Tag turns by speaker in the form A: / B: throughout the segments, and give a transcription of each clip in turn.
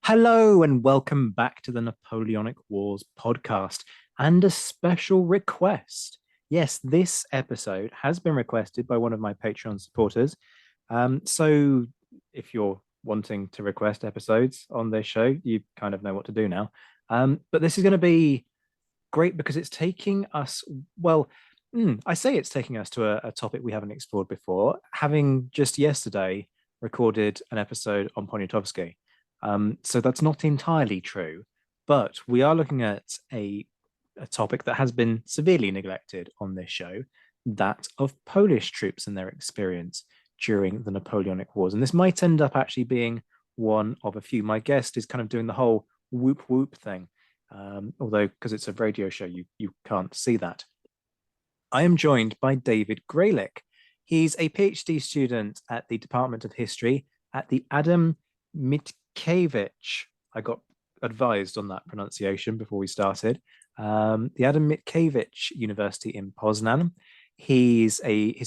A: Hello and welcome back to the Napoleonic Wars podcast and a special request. Yes, this episode has been requested by one of my Patreon supporters. So if you're wanting to request episodes on this show, you kind of know what to do now. But this is going to be great because it's taking us, well, I say it's taking us to a topic we haven't explored before, having just yesterday recorded an episode on Poniatowski. So that's not entirely true, but we are looking at a topic that has been severely neglected on this show, that of Polish troops and their experience during the Napoleonic Wars. And this might end up actually being one of a few. My guest is kind of doing the whole whoop whoop thing, although because it's a radio show, you can't see that. I am joined by Dawid Gralik. He's a PhD student at the Department of History at the Adam Mickiewicz. I got advised on that pronunciation before we started. The Adam Mickiewicz University in Poznan. His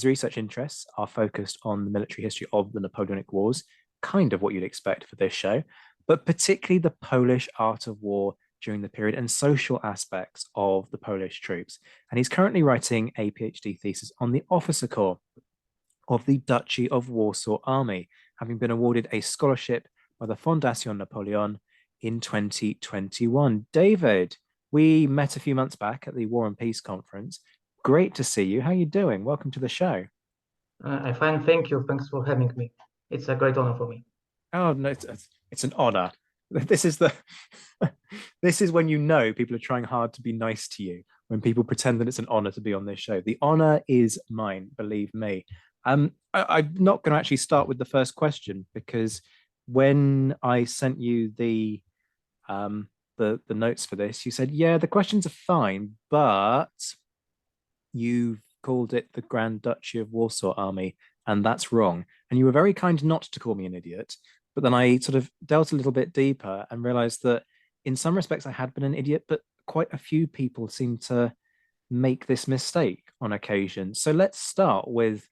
A: research interests are focused on the military history of the Napoleonic Wars, kind of what you'd expect for this show, but particularly the Polish art of war during the period and social aspects of the Polish troops. And he's currently writing a PhD thesis on the officer corps of the Duchy of Warsaw Army, having been awarded a scholarship by the Fondation Napoleon in 2021. Dawid, we met a few months back at the War and Peace Conference. Great to see you. How are you doing? Welcome to the show.
B: I'm fine, thank you. Thanks for having me. It's a great honor for me.
A: Oh no, it's an honor. This is the this is when you know people are trying hard to be nice to you, when people pretend that it's an honor to be on this show. The honor is mine, believe me. I'm not going to actually start with the first question because when I sent you the notes for this, you said, yeah, the questions are fine, but you've called it the Grand Duchy of Warsaw Army, and that's wrong. And you were very kind not to call me an idiot. But then I sort of delved a little bit deeper and realized that in some respects I had been an idiot, but quite a few people seem to make this mistake on occasion. So let's start with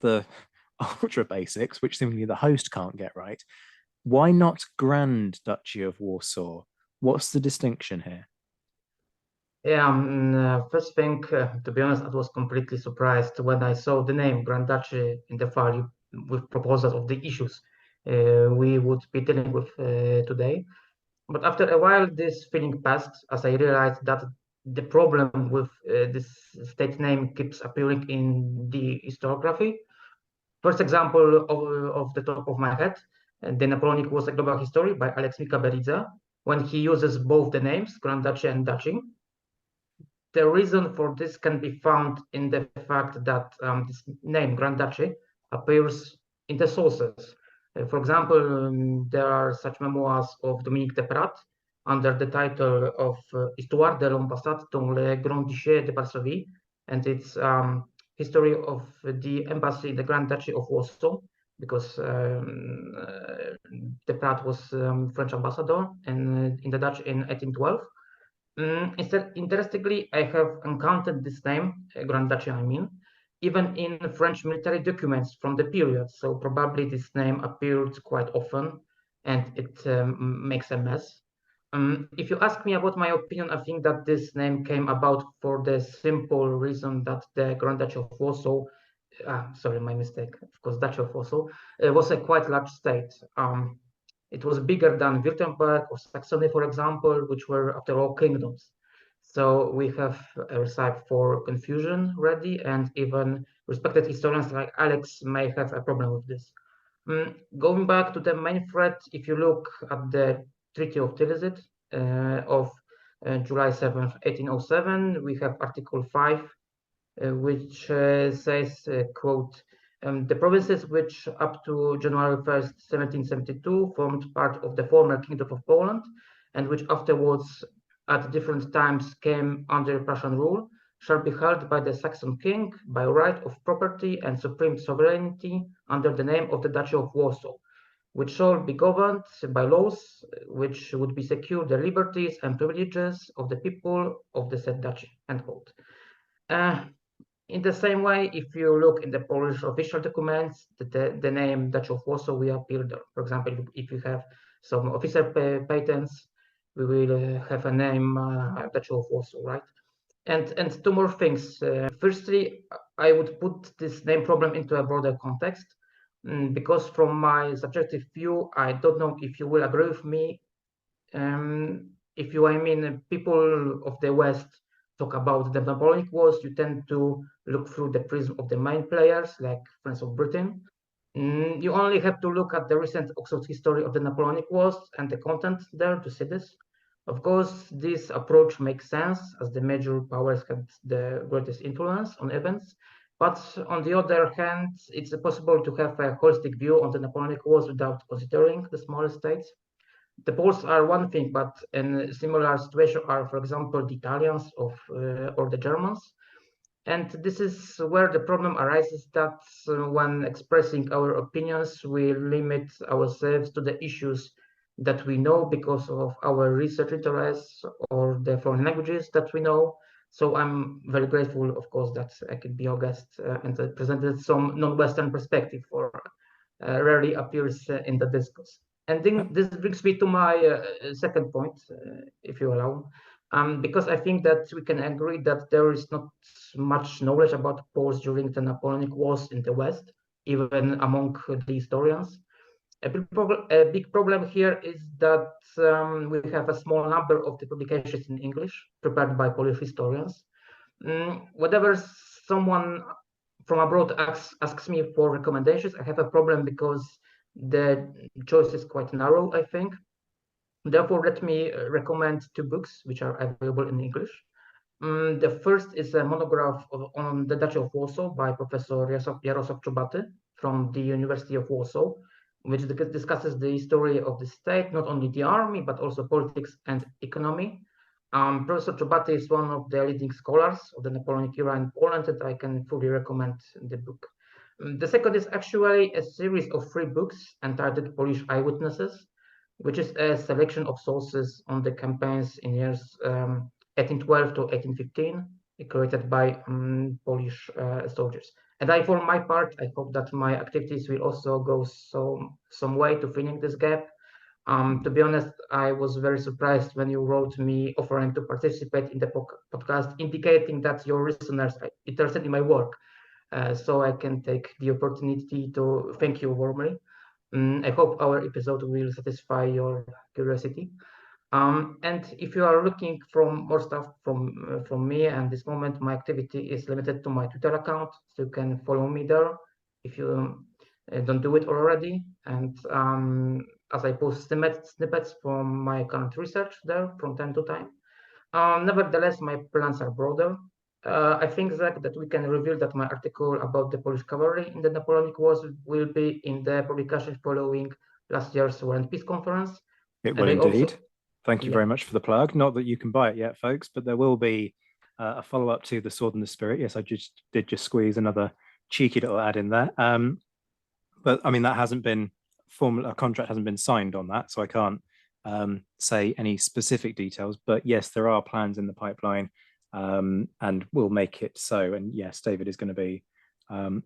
A: the ultra basics, which seemingly the host can't get right. Why not Grand Duchy of Warsaw? What's the distinction here?
B: Yeah, first thing, to be honest, I was completely surprised when I saw the name Grand Duchy in the file with proposals of the issues we would be dealing with today. But after a while, this feeling passed as I realized that the problem with this state name keeps appearing in the historiography. First example of the top of my head, the Napoleonic Wars: A Global History by Alex Mika, when he uses both the names, Grand Duchy and Duchy. The reason for this can be found in the fact that this name, Grand Duchy, appears in the sources. For example, there are such memoirs of Dominique de Prat under the title of Histoire de l'ambassade dans le Grand Duché de Varsovie, and it's history of the embassy in the Grand Duchy of Warsaw, because de Prat was French ambassador in the Dutch in 1812. Instead, interestingly, I have encountered this name, Grand Duchy, I mean, even in French military documents from the period. So probably this name appeared quite often, and it makes a mess. If you ask me about my opinion, I think that this name came about for the simple reason that the Grand Duchy of Warsaw, sorry, my mistake, of course, Duchy of Warsaw, was a quite large state. It was bigger than Württemberg or Saxony, for example, which were, after all, kingdoms. So we have a recipe for confusion ready, and even respected historians like Alex may have a problem with this. Going back to the main thread, if you look at the Treaty of Tilsit of July 7th, 1807, we have Article 5, which says, quote, the provinces which up to January 1st, 1772 formed part of the former Kingdom of Poland and which afterwards at different times came under Prussian rule shall be held by the Saxon king by right of property and supreme sovereignty under the name of the Duchy of Warsaw, which shall be governed by laws which would be secure the liberties and privileges of the people of the said duchy, end quote. In the same way, if you look in the Polish official documents, the name Duchy of Warsaw will appear there. For example, if you have some officer patents. We will have a name, Duchy of Warsaw, right? And two more things. Firstly, I would put this name problem into a broader context, because from my subjective view, I don't know if you will agree with me. If you, I mean, people of the West talk about the Napoleonic Wars, you tend to look through the prism of the main players, like France of Britain. You only have to look at the recent Oxford history of the Napoleonic Wars and the content there to see this. Of course, this approach makes sense as the major powers had the greatest influence on events. But on the other hand, it's possible to have a holistic view on the Napoleonic Wars without considering the smaller states. The Poles are one thing, but in a similar situation are, for example, the Italians or the Germans. And this is where the problem arises that when expressing our opinions, we limit ourselves to the issues that we know because of our research interests or the foreign languages that we know. So I'm very grateful, of course, that I could be your guest and presented some non-Western perspective, or rarely appears in the discourse. And then this brings me to my second point, if you allow, because I think that we can agree that there is not much knowledge about Poles during the Napoleonic Wars in the West, even among the historians. A big problem here is that we have a small number of the publications in English prepared by Polish historians. Whenever someone from abroad asks me for recommendations, I have a problem because the choice is quite narrow, I think. Therefore, let me recommend two books which are available in English. The first is a monograph on the Duchy of Warsaw by Professor Jarosław Czobaty from the University of Warsaw, which discusses the history of the state, not only the army, but also politics and economy. Professor Czobaty is one of the leading scholars of the Napoleonic era in Poland, and I can fully recommend the book. The second is actually a series of three books entitled Polish Eyewitnesses, which is a selection of sources on the campaigns in years 1812 to 1815, created by Polish soldiers. And I, for my part, I hope that my activities will also go some way to filling this gap. To be honest, I was very surprised when you wrote me offering to participate in the podcast, indicating that your listeners are interested in my work. So I can take the opportunity to thank you warmly. I hope our episode will satisfy your curiosity. And if you are looking for more stuff from me, and this moment my activity is limited to my Twitter account, so you can follow me there if you don't do it already. And as I post snippets from my current research there from time to time. Nevertheless, my plans are broader. I think, Zach, that we can reveal that my article about the Polish cavalry in the Napoleonic Wars will be in the publication following last year's War and Peace Conference.
A: It will indeed. Thank you very much for the plug. Not that you can buy it yet, folks, but there will be a follow-up to The Sword and the Spirit. Yes, I did squeeze another cheeky little ad in there. But I mean, that hasn't been formal. A contract hasn't been signed on that, so I can't say any specific details. But yes, there are plans in the pipeline, and we'll make it so. And yes, David is going to be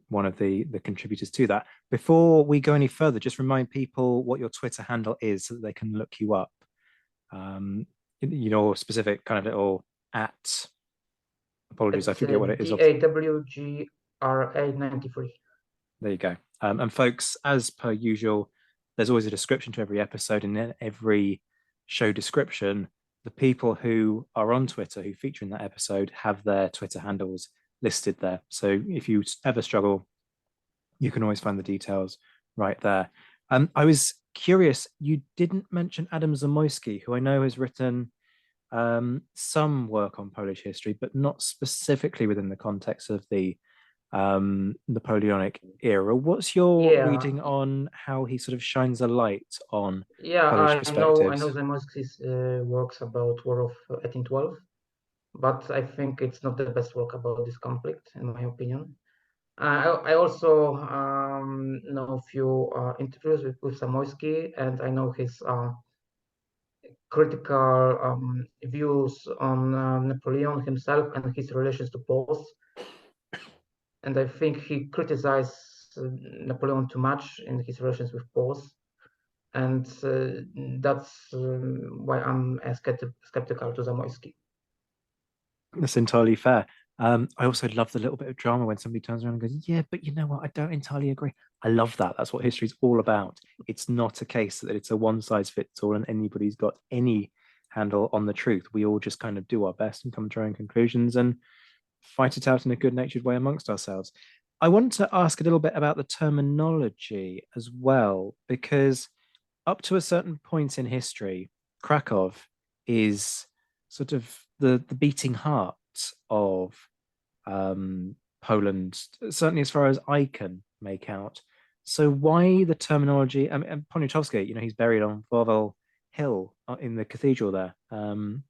A: one of the contributors to that. Before we go any further, just remind people what your Twitter handle is so that they can look you up. Your specific kind of little at. Apologies, I forget what it is.
B: DAWGRA93.
A: There you go. And folks, as per usual, there's always a description to every episode, and in every show description, the people who are on Twitter who feature in that episode have their Twitter handles listed there. So if you ever struggle, you can always find the details right there. I was curious, you didn't mention Adam Zamoyski, who I know has written some work on Polish history, but not specifically within the context of the Napoleonic era. What's your reading on how he sort of shines a light on Polish perspectives?
B: I know Zamoyski's works about War of 1812, but I think it's not the best work about this conflict, in my opinion. I also know a few interviews with Zamoyski, and I know his critical views on Napoleon himself and his relations to Poles. And I think he criticized Napoleon too much in his relations with Poles. and that's why I'm skeptical to Zamoyski.
A: That's entirely fair. I also love the little bit of drama when somebody turns around and goes, "Yeah, but you know what? I don't entirely agree." I love that. That's what history's all about. It's not a case that it's a one size fits all and anybody's got any handle on the truth. We all just kind of do our best and come to our own conclusions and fight it out in a good natured way amongst ourselves. I want to ask a little bit about the terminology as well, because up to a certain point in history, Krakow is sort of the beating heart of Poland, certainly as far as I can make out. So why the terminology? I mean, and Poniatowski, he's buried on Wawel Hill in the cathedral there, and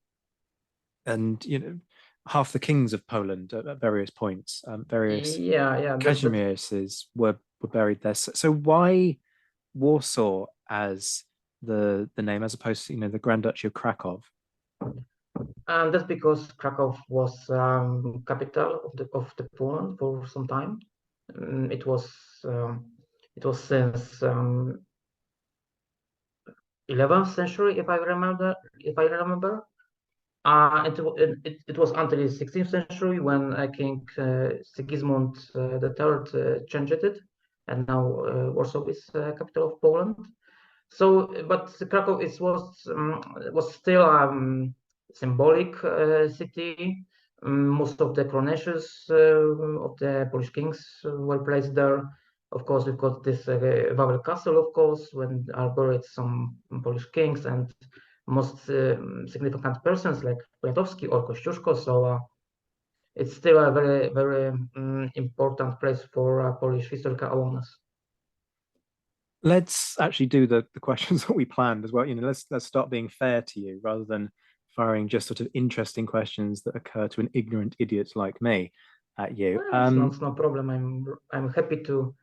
A: half the kings of Poland at various points, various
B: Yeah,
A: Kazimierses were buried there. So why Warsaw as the name, as opposed to the Grand Duchy of Krakow?
B: That's because Krakow was capital of the Poland for some time. It was since 11th century, if I remember. It was until the 16th century when King Sigismund III changed it, and now Warsaw is capital of Poland. So, but Krakow was still symbolic city. Most of the coronations of the Polish kings were placed there. Of course, we've got this Wawel Castle, of course, when are buried some Polish kings and most significant persons like Poniatowski or Kościuszko. So it's still a very, very important place for Polish historical awareness.
A: Let's actually do the questions that we planned as well. Let's start being fair to you rather than firing just sort of interesting questions that occur to an ignorant idiot like me at you.
B: Well, it's no problem. I'm happy to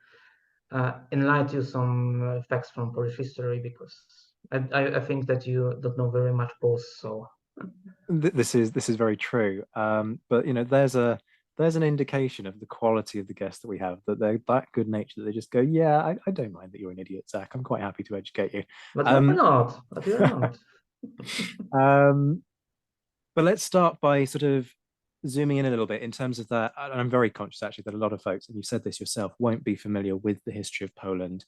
B: enlighten you some facts from Polish history because I think that you don't know very much both. So
A: this is very true. But there's an indication of the quality of the guests that we have, that they're that good natured that they just go, yeah, I don't mind that you're an idiot, Zach. I'm quite happy to educate you.
B: but why not? But you're not.
A: But let's start by sort of zooming in a little bit in terms of that. And I'm very conscious actually that a lot of folks, and you said this yourself, won't be familiar with the history of Poland.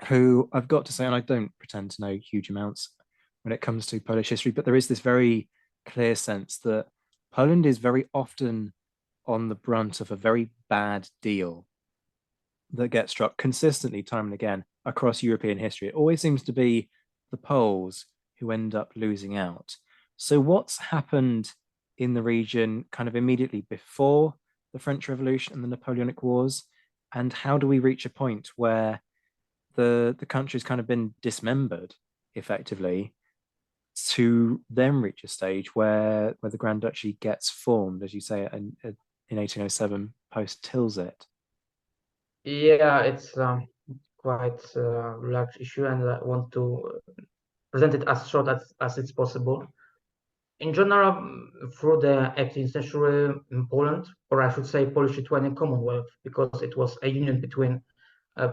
A: Who I've got to say, and I don't pretend to know huge amounts when it comes to Polish history, but there is this very clear sense that Poland is very often on the brunt of a very bad deal that gets struck consistently, time and again, across European history. It always seems to be the Poles who end up losing out. So, what's happened in the region kind of immediately before the French Revolution and the Napoleonic Wars? And how do we reach a point where the country's kind of been dismembered effectively to then reach a stage where the Grand Duchy gets formed, as you say, in 1807 post Tilsit?
B: Yeah, it's quite a large issue, and I want to present it as short as it's possible. In general, through the 18th century in Poland, or I should say Polish-Lithuanian Commonwealth, because it was a union between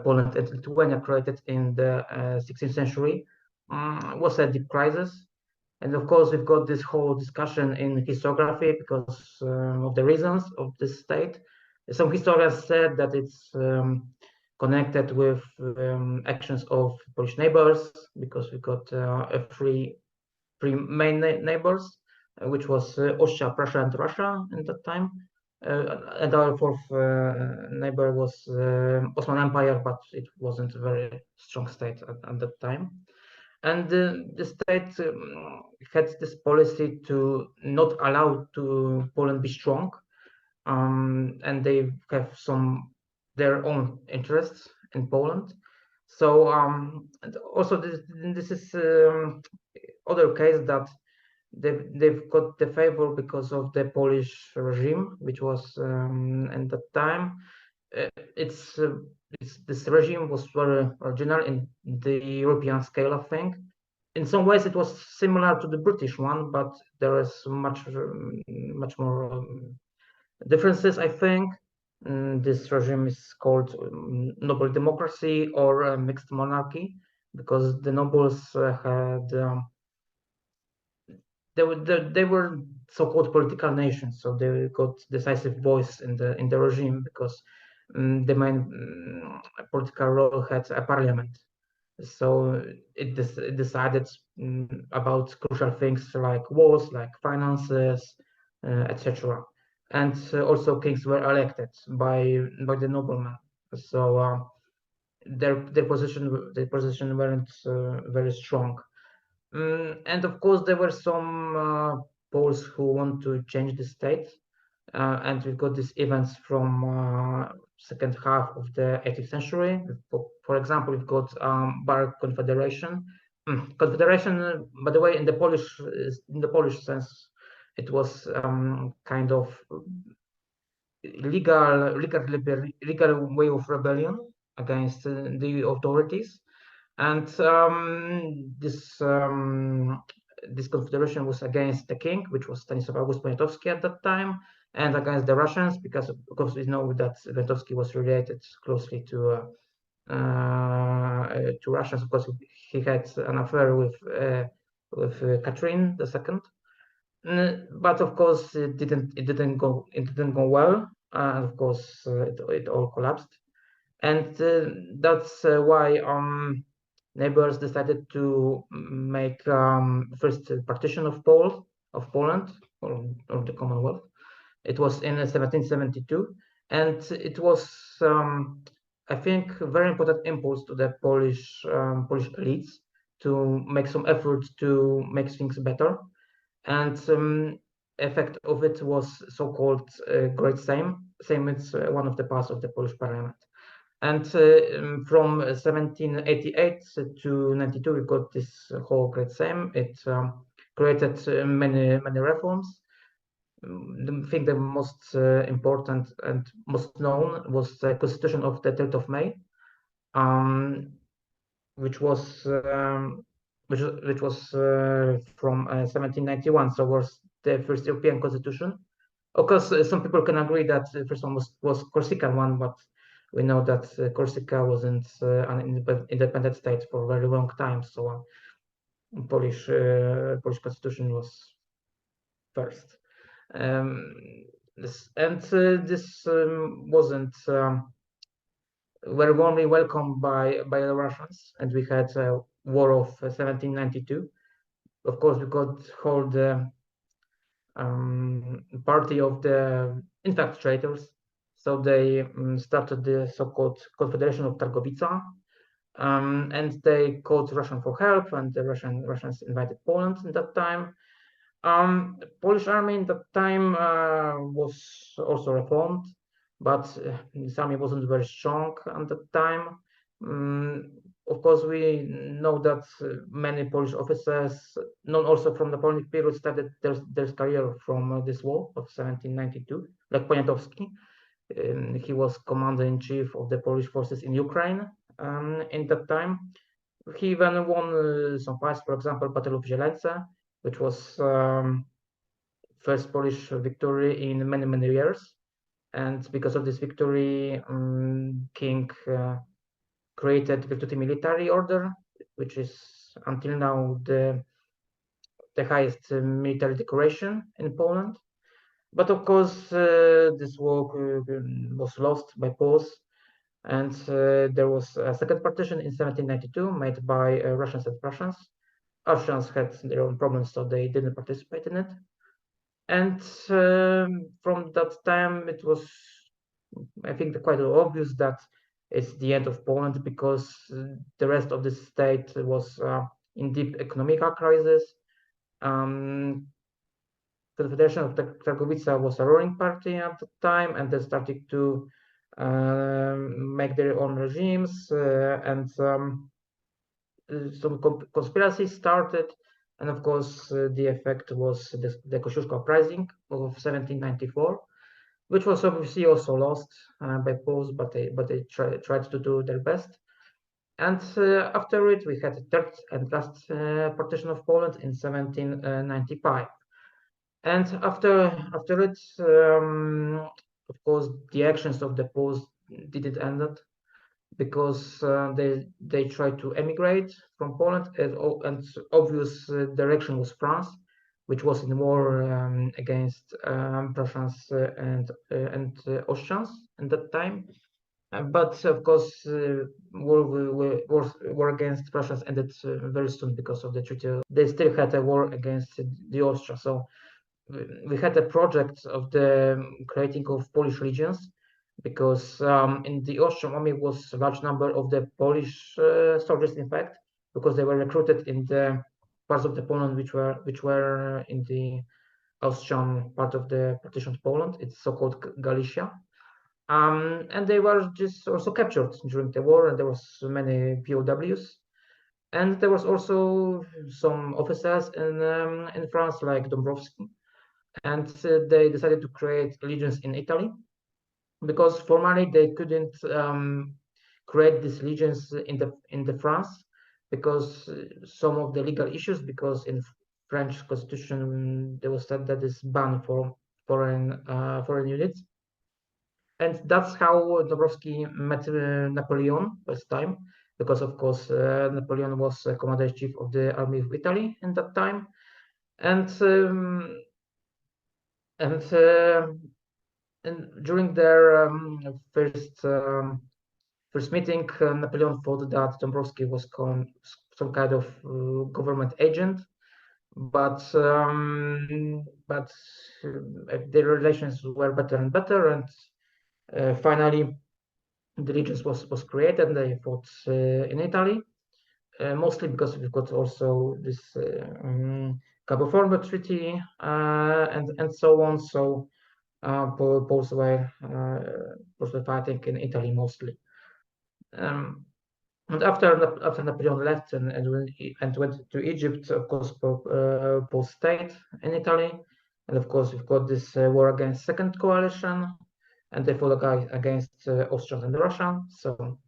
B: Poland and Lithuania created in the 16th century, was a deep crisis. And of course, we've got this whole discussion in historiography because of the reasons of this state. Some historians said that it's connected with actions of Polish neighbors because we got three main neighbors, which was Austria, Prussia, and Russia at that time. And our fourth neighbor was Ottoman Empire, but it wasn't a very strong state at that time. And the state had this policy to not allow to Poland be strong, and they have their own interests in Poland. So and also this is other case that they've got the favor because of the Polish regime, which was at that time. This regime was very original in the European scale, I think. In some ways, it was similar to the British one, but there is much more differences, I think. This regime is called noble democracy or mixed monarchy, because the nobles had they were so-called political nations, so they got decisive voice in the regime, because the main political role had a parliament. So it decided about crucial things like wars, like finances, etc. And also kings were elected by the noblemen. So their position weren't very strong. And of course, there were some Poles who want to change the state, and we've got these events from second half of the 18th century. For example, we've got Bar Confederation. Confederation, by the way, in the Polish sense, it was kind of legal way of rebellion against the authorities. And this confederation was against the king, which was Stanisław August Poniatowski at that time, and against the Russians, because of course we know that Poniatowski was related closely to Russians. Of course, he had an affair with Catherine II. But of course, it didn't go well, and of course, it all collapsed. And that's why neighbors decided to make first partition of Poland, or the Commonwealth. It was in 1772, and it was, I think, a very important impulse to the Polish elites to make some effort to make things better. And effect of it was so-called Great Sejm. Sejm is one of the parts of the Polish parliament. And from 1788 to 92, we got this whole Great Sejm. It created many reforms. I think the most important and most known was the Constitution of the 3rd of May, which was from 1791. So was the first European constitution. Of course, some people can agree that the first one was Corsican one, but we know that Corsica wasn't an independent state for a very long time. So Polish constitution was first. This wasn't very warmly welcomed by the Russians, and we had a war of 1792. Of course, we could hold the party of the, in fact, traitors. So they started the so-called Confederation of Targowica, and they called Russian for help, and the Russians invited Poland in that time. Polish army in that time was also reformed, but this army wasn't very strong at that time. Of course, we know that many Polish officers, known also from the Napoleonic period, started their career from this war of 1792, like Poniatowski. He was commander-in-chief of the Polish forces in Ukraine in that time. He even won some fights, for example, Battle of Zielence, which was first Polish victory in many years. And because of this victory, King created Virtuti Militari Order, which is until now the highest military decoration in Poland. But of course, this war was lost by Poles, and there was a second partition in 1792 made by Russians and Prussians. Austrians had their own problems, so they didn't participate in it. And from that time, it was, I think, quite obvious that it's the end of Poland, because the rest of the state was in deep economical crisis. Confederation of Targowica was a ruling party at the time, and they started to make their own regimes, and some conspiracies started. And of course, the effect was the Kosciuszko Uprising of 1794, which was obviously also lost by Poles, but they tried to do their best. And after it, we had a third and last partition of Poland in 1795. And after it, of course, the actions of the Poles didn't end it, because they tried to emigrate from Poland, and obvious direction was France, which was in war against Prussians and Austrians at that time. But of course, war against Prussians ended very soon because of the treaty. They still had a war against the Austrians. So we had a project of the creating of Polish legions, because in the Austrian army was a large number of the Polish soldiers, in fact, because they were recruited in the parts of the Poland which were in the Austrian part of the partitioned Poland. It's so-called Galicia. And they were just also captured during the war, and there was many POWs. And there was also some officers in France, like Dąbrowski, and they decided to create legions in Italy, because formally they couldn't create these legions in the France, because some of the legal issues, because in French constitution there was said that is ban for foreign units. And that's how Dąbrowski met Napoleon first time, because of course Napoleon was commander-in-chief of the army of Italy in that time, and and during their first meeting, Napoleon thought that Dąbrowski was some kind of government agent, but their relations were better and better, and finally the legions was created, and they fought in Italy, mostly because we've got also this Cabo Forno Treaty and so on. So Poles were fighting in Italy mostly. And after Napoleon left and went to Egypt, of course, Poles stayed in Italy, and of course we've got this war against Second Coalition, and they fought against Austrians and Russians. So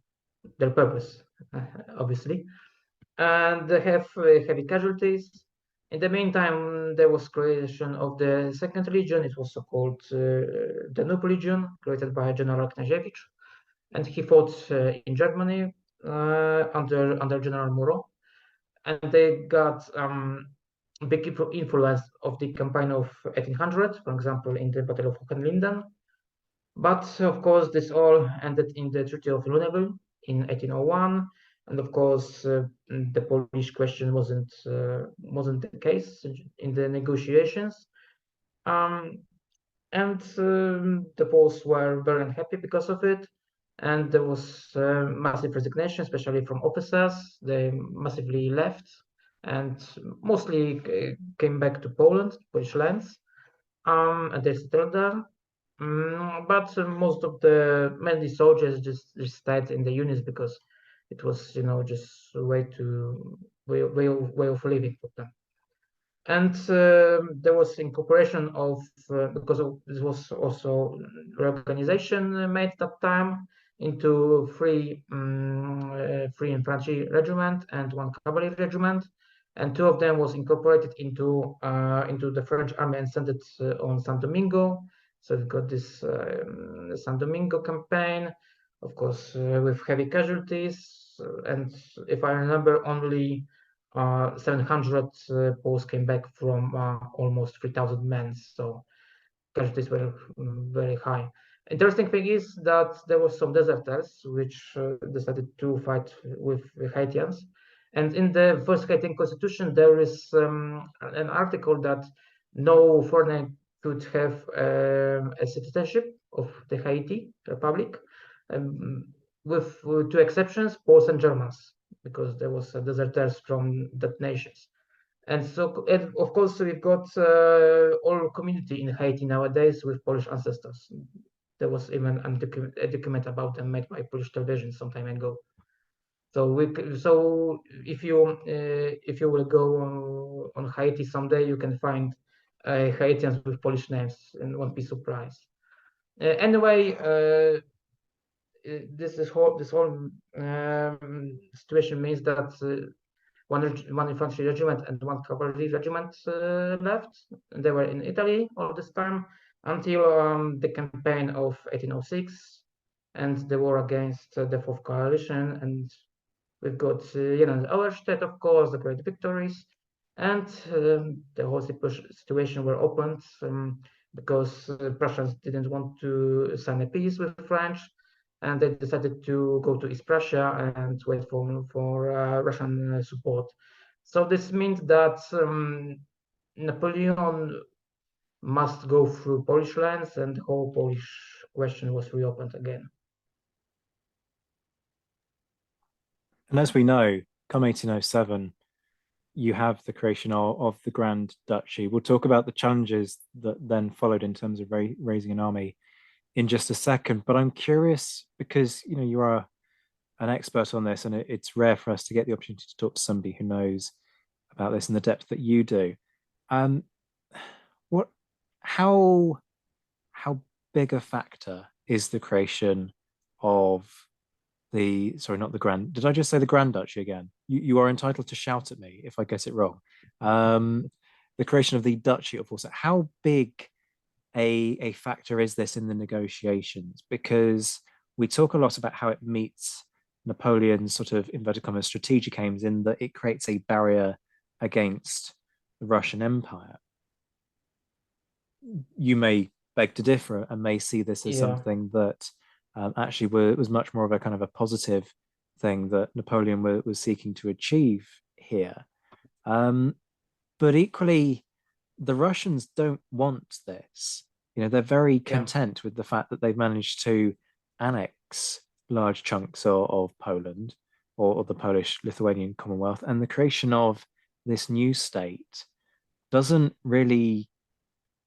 B: their purpose, obviously, and they have heavy casualties. In the meantime, there was creation of the second legion. It was so-called Danube Legion, created by General Knaziewicz, and he fought in Germany under General Muro, and they got big influence of the campaign of 1800, for example, in the Battle of Hohenlinden. But of course, this all ended in the Treaty of Luneville in 1801. And of course, the Polish question wasn't the case in the negotiations, and the Poles were very unhappy because of it. And there was massive resignation, especially from officers. They massively left, and mostly came back to Poland, Polish lands, and they settled there. But most of the many soldiers just stayed in the units, because it was, just a way of living for them. And there was incorporation of because of this was also reorganization made that time into three infantry regiment and one cavalry regiment, and two of them was incorporated into the French army and sent it on San Domingo. So we've got this San Domingo campaign, of course, with heavy casualties, and if I remember, only 700 Poles came back from almost 3,000 men. So casualties were very high. Interesting thing is that there were some deserters which decided to fight with the Haitians. And in the first Haitian constitution, there is an article that no foreigner could have a citizenship of the Haiti Republic, with two exceptions, Poles and Germans, because there was deserters from that nations. And so, of course, we've got all community in Haiti nowadays with Polish ancestors. There was even a document about them made by Polish television some time ago. So if you will go on Haiti someday, you can find Haitians with Polish names, and won't be surprised. Anyway, this whole situation means that one infantry regiment and one cavalry regiment left. They were in Italy all this time, until the campaign of 1806 and the war against the Fourth Coalition. And we've got, Auerstedt, of course, the great victories, and the whole situation were opened because Prussians didn't want to sign a peace with French, and they decided to go to East Prussia and wait for Russian support. So this means that Napoleon must go through Polish lands, and the whole Polish question was reopened again.
A: And as we know, come 1807, you have the creation of the Grand Duchy. We'll talk about the challenges that then followed in terms of raising an army in just a second. But I'm curious because you are an expert on this, and it's rare for us to get the opportunity to talk to somebody who knows about this in the depth that you do. Um, what, how, how big a factor is the creation of sorry, not the Grand, did I just say the Grand Duchy again? You are entitled to shout at me if I get it wrong. The creation of the Duchy of Warsaw. How big a factor is this in the negotiations? Because we talk a lot about how it meets Napoleon's sort of inverted commas strategic aims in that it creates a barrier against the Russian Empire. You may beg to differ and may see this as something that actually was much more of a kind of a positive thing that Napoleon was seeking to achieve here. But equally, the Russians don't want this. They're very content with the fact that they've managed to annex large chunks of Poland or the Polish-Lithuanian Commonwealth, and the creation of this new state doesn't really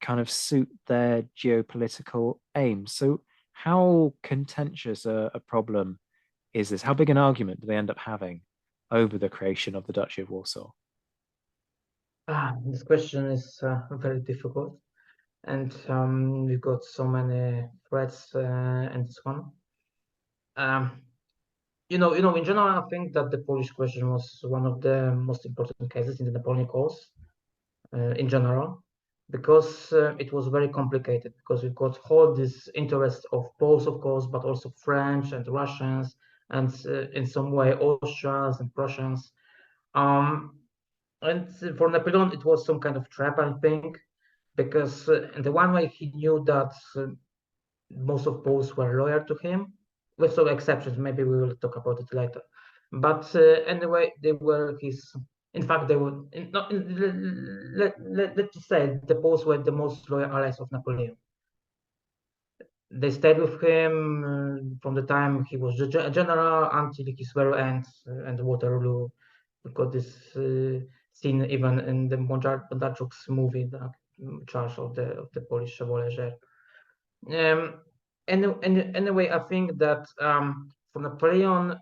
A: kind of suit their geopolitical aims. So how contentious a problem is this? How big an argument do they end up having over the creation of the Duchy of Warsaw?
B: This question is very difficult, and we've got so many threats in this one. In general, I think that the Polish question was one of the most important cases in the Napoleonic Wars in general, because it was very complicated, because we've got all this interest of Poles, of course, but also French and Russians, and in some way Austrians and Prussians. And for Napoleon, it was some kind of trap, I think, because in the one way he knew that most of Poles were loyal to him, with some exceptions. Maybe we will talk about it later. But anyway, they were his. In fact, they were not. Let's say the Poles were the most loyal allies of Napoleon. They stayed with him from the time he was a general until his very end and Waterloo. We got this scene even in the Bondarchuk's movie, the Charge of the Polish Chevalier. Anyway, I think that for Napoleon,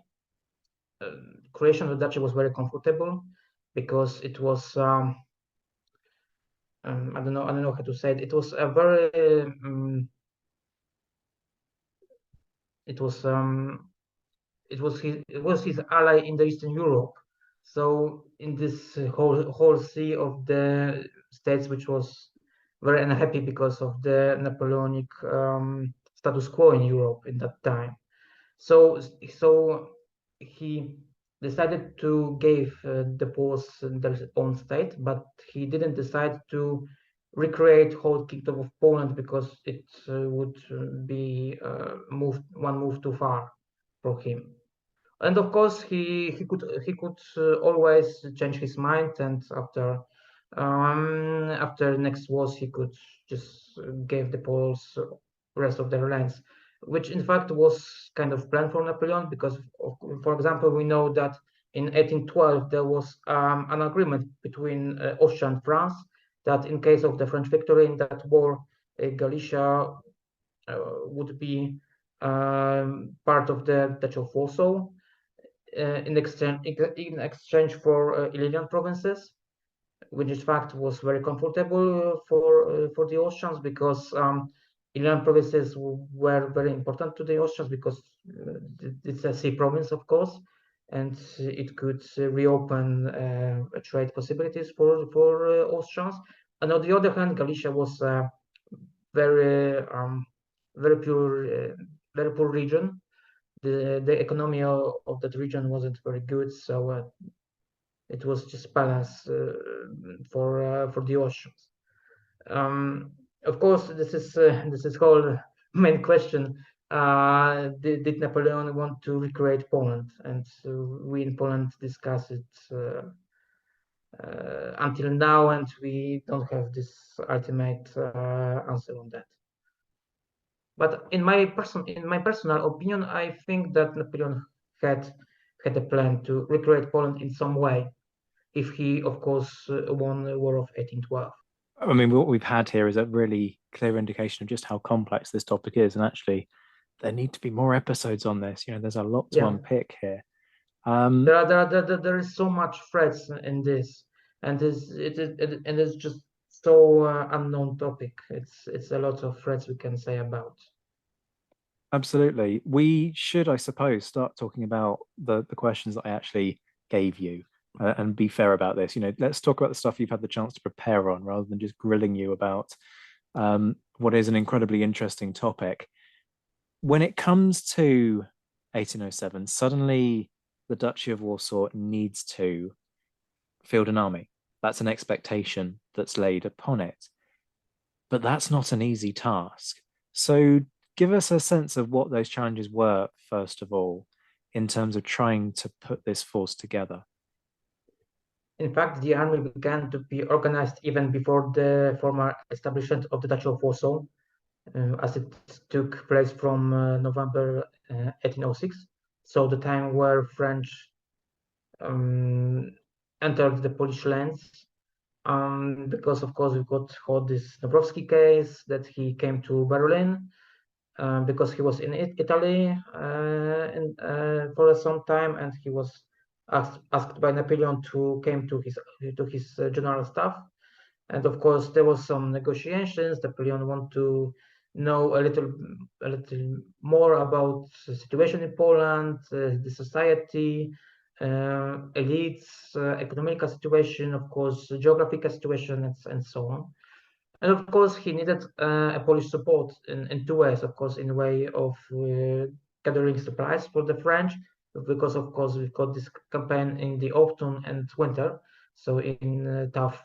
B: creation of the duchy was very comfortable because it was I don't know how to say it. It was a very it was his ally in the Eastern Europe. So in this whole sea of the states, which was very unhappy because of the Napoleonic status quo in Europe in that time. So he decided to give the Poles their own state, but he didn't decide to recreate whole kingdom of Poland because it would be one move too far for him. And of course, he could always change his mind, and after next wars, he could just give the Poles rest of their lands, which in fact was kind of planned for Napoleon because, for example, we know that in 1812 there was an agreement between Austria and France that in case of the French victory in that war, Galicia would be part of the Duchy of Warsaw in exchange for Illyrian provinces, which in fact was very comfortable for the Austrians because Illyrian provinces were very important to the Austrians because it's a sea province, of course, and it could reopen trade possibilities for Austrians. And on the other hand, Galicia was very very poor region. The economy of that region wasn't very good, so it was just balance for the oceans. Of course, this is whole main question. Did Napoleon want to recreate Poland? And we in Poland discuss it until now, and we don't have this ultimate answer on that. But in my personal opinion, I think that Napoleon had a plan to recreate Poland in some way, if he, of course, won the War of 1812.
A: I mean, what we've had here is a really clear indication of just how complex this topic is, and actually, there need to be more episodes on this. There's a lot to
B: Yeah,
A: unpick here.
B: there is so much threats in this, and it's just so unknown topic. It's a lot of threats we can say about.
A: Absolutely. We should, I suppose, start talking about the questions that I actually gave you and be fair about this. Let's talk about the stuff you've had the chance to prepare on rather than just grilling you about what is an incredibly interesting topic. When it comes to 1807, suddenly the Duchy of Warsaw needs to field an army. That's an expectation that's laid upon it. But that's not an easy task. So give us a sense of what those challenges were, first of all, in terms of trying to put this force together.
B: In fact, the army began to be organized even before the formal establishment of the Duchy of Warsaw, as it took place from November 1806. So the time where French entered the Polish lands, because of course we got this Nabrowski case that he came to Berlin because he was in Italy for some time, and he was asked by Napoleon to came to his general staff. And of course, there was some negotiations. Napoleon wanted to know a little more about the situation in Poland, the society, elites, economical situation, of course, geographical situation, and so on. And of course, he needed a Polish support in two ways. Of course, in the way of gathering supplies for the French, because of course we've got this campaign in the autumn and winter, so in tough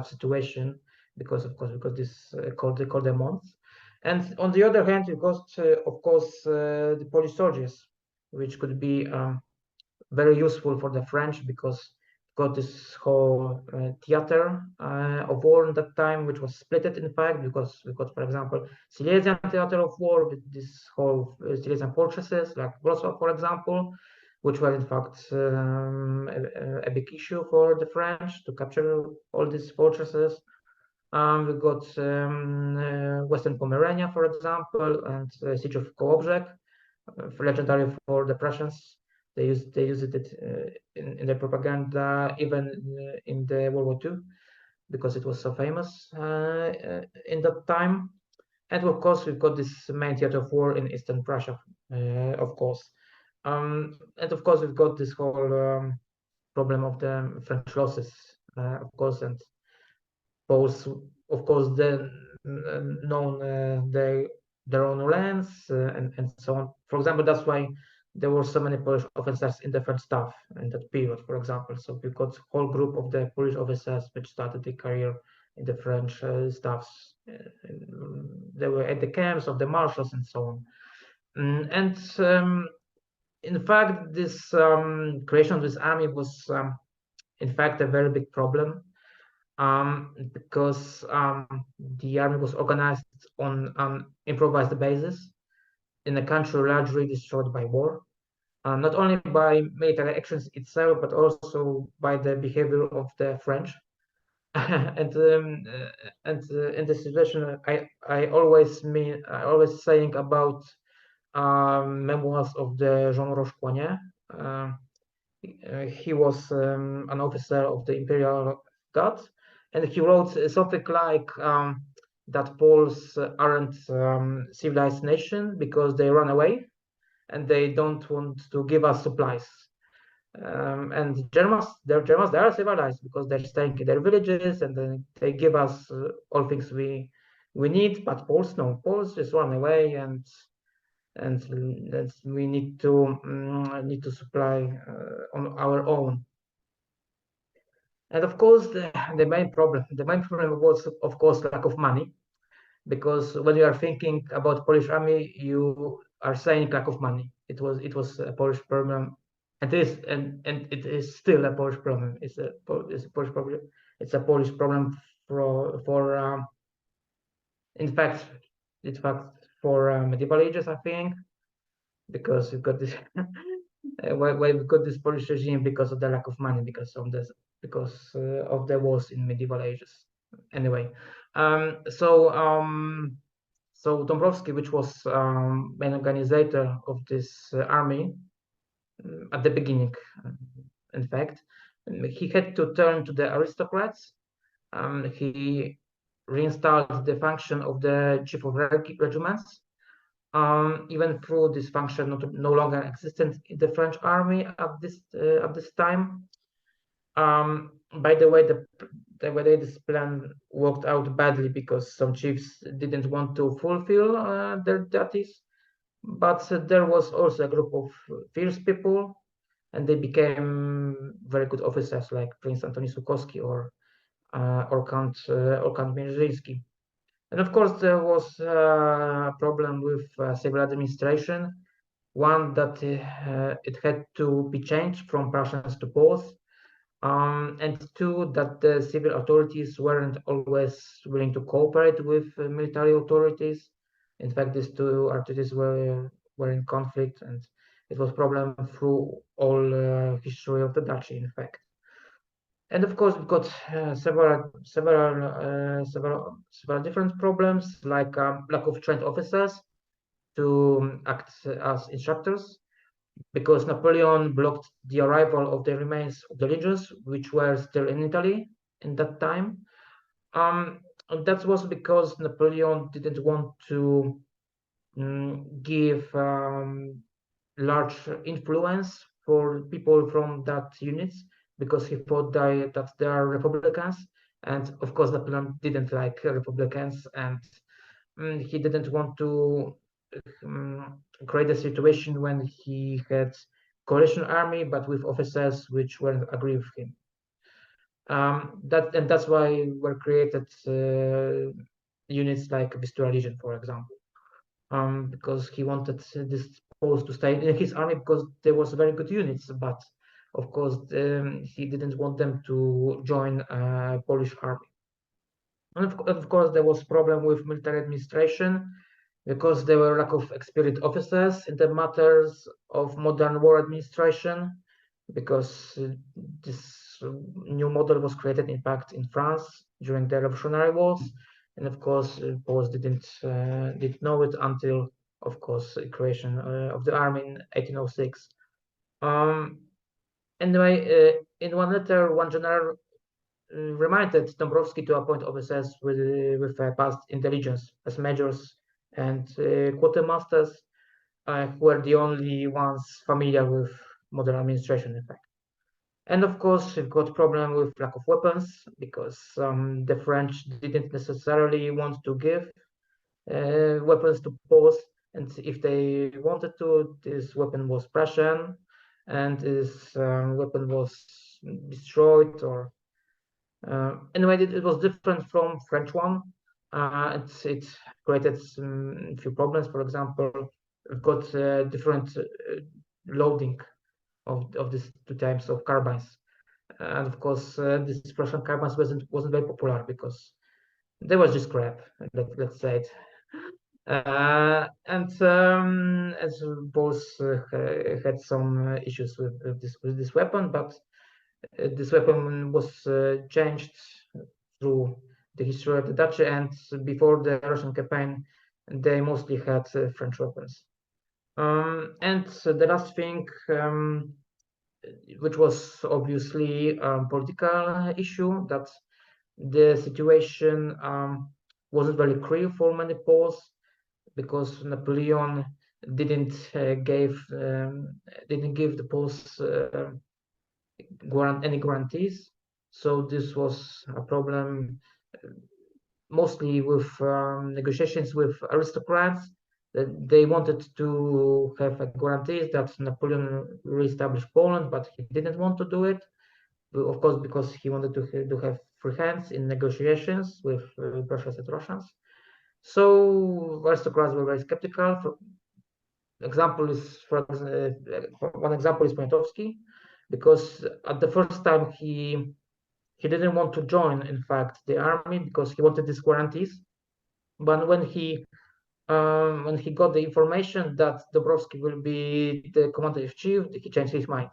B: situation, because of course we got this colder months. And on the other hand, we got of course the Polish soldiers, which could be very useful for the French, because got this whole theater of war in that time, which was split in fact, because we got, for example, Silesian theater of war with this whole Silesian fortresses like Wrocław, for example, which were in fact a big issue for the French to capture all these fortresses. We got Western Pomerania, for example, and Siege of Kołobrzeg, legendary for the Prussians. They used it in their propaganda, even in the World War II, because it was so famous in that time. And of course, we've got this main theater of war in Eastern Prussia, of course. And of course, we've got this whole problem of the French losses, of course, and both, of course, the known their own lands and so on. For example, that's why there were so many Polish officers in the French staff in that period, for example. So we got a whole group of the Polish officers which started their career in the French staffs. They were at the camps of the marshals and so on. And in fact, this creation of this army was, in fact, a very big problem, because the army was organized on improvised basis in a country largely destroyed by war, not only by military actions itself, but also by the behavior of the French. and in this situation, I always saying about memoirs of the Jean Rochefoucauld. He was an officer of the Imperial Guard, and he wrote something like that Poles aren't civilized nation because they run away and they don't want to give us supplies. And Germans, they are civilized because they're staying in their villages and they give us all things we we need, but Poles no. Poles just run away, and we need to supply on our own. And of course, the main problem was, of course, lack of money, because when you are thinking about Polish army, you are saying lack of money. It was a Polish problem, and it is still a Polish problem. It's a Polish problem. It's a Polish problem for in fact, for medieval ages, I think, because you've got this why we've got this Polish regime because of the lack of money, because of the wars in medieval ages. Anyway, so Dąbrowski, which was main organizer of this army at the beginning, in fact, he had to turn to the aristocrats. He reinstalled the function of the chief of regiments, even though this function no longer existed in the French army at this time. By the way, this plan worked out badly because some chiefs didn't want to fulfill their duties, but there was also a group of fierce people, and they became very good officers like Prince Antoni Sułkowski or Count Mierzejski. And of course, there was a problem with civil administration, one that it had to be changed from Prussians to Poles, and two, that the civil authorities weren't always willing to cooperate with military authorities. In fact, these two authorities were in conflict, and it was a problem through all history of the duchy, in fact. And of course, we've got several different problems, like lack of trained officers to act as instructors, because Napoleon blocked the arrival of the remains of the legions, which were still in Italy in that time. And that was because Napoleon didn't want to give large influence for people from that units, because he thought that they are Republicans, and of course Napoleon didn't like Republicans, and he didn't want to create a situation when he had coalition army, but with officers which weren't agree with him. That's why were created units like Vistula Legion, for example, because he wanted this post to stay in his army because there was very good units, but of course he didn't want them to join Polish army. And of course there was problem with military administration, because there were lack of experienced officers in the matters of modern war administration, because this new model was created, in fact, in France during the Revolutionary Wars, and of course, Poles didn't know it until, of course, the creation of the army in 1806. Anyway, in one letter, one general reminded Dąbrowski to appoint officers with past intelligence as majors and quartermasters, who were the only ones familiar with modern administration, in fact. And of course, we've got problem with lack of weapons, because the French didn't necessarily want to give weapons to Poles, and if they wanted to, this weapon was Prussian, and this weapon was destroyed, or anyway, it was different from French one. It created a few problems. For example, we've got different loading of these two types of carbines, and of course, this Prussian carbines wasn't very popular because they was just crap. Let's say it. And as both had some issues with this weapon, but this weapon was changed through the history of the Duchy, and before the Russian campaign, they mostly had French weapons. And the last thing, which was obviously a political issue, that the situation wasn't very clear for many Poles, because Napoleon didn't give the Poles any guarantees. So this was a problem mostly with negotiations with aristocrats. That they wanted to have a guarantees that Napoleon reestablished Poland, but he didn't want to do it. Of course, because he wanted to have free hands in negotiations with Prussians and Russians. So aristocrats were very skeptical. One example is Poniatowski, because at the first time he didn't want to join, in fact, the army because he wanted these guarantees. But when he got the information that Dąbrowski will be the commander-in-chief, he changed his mind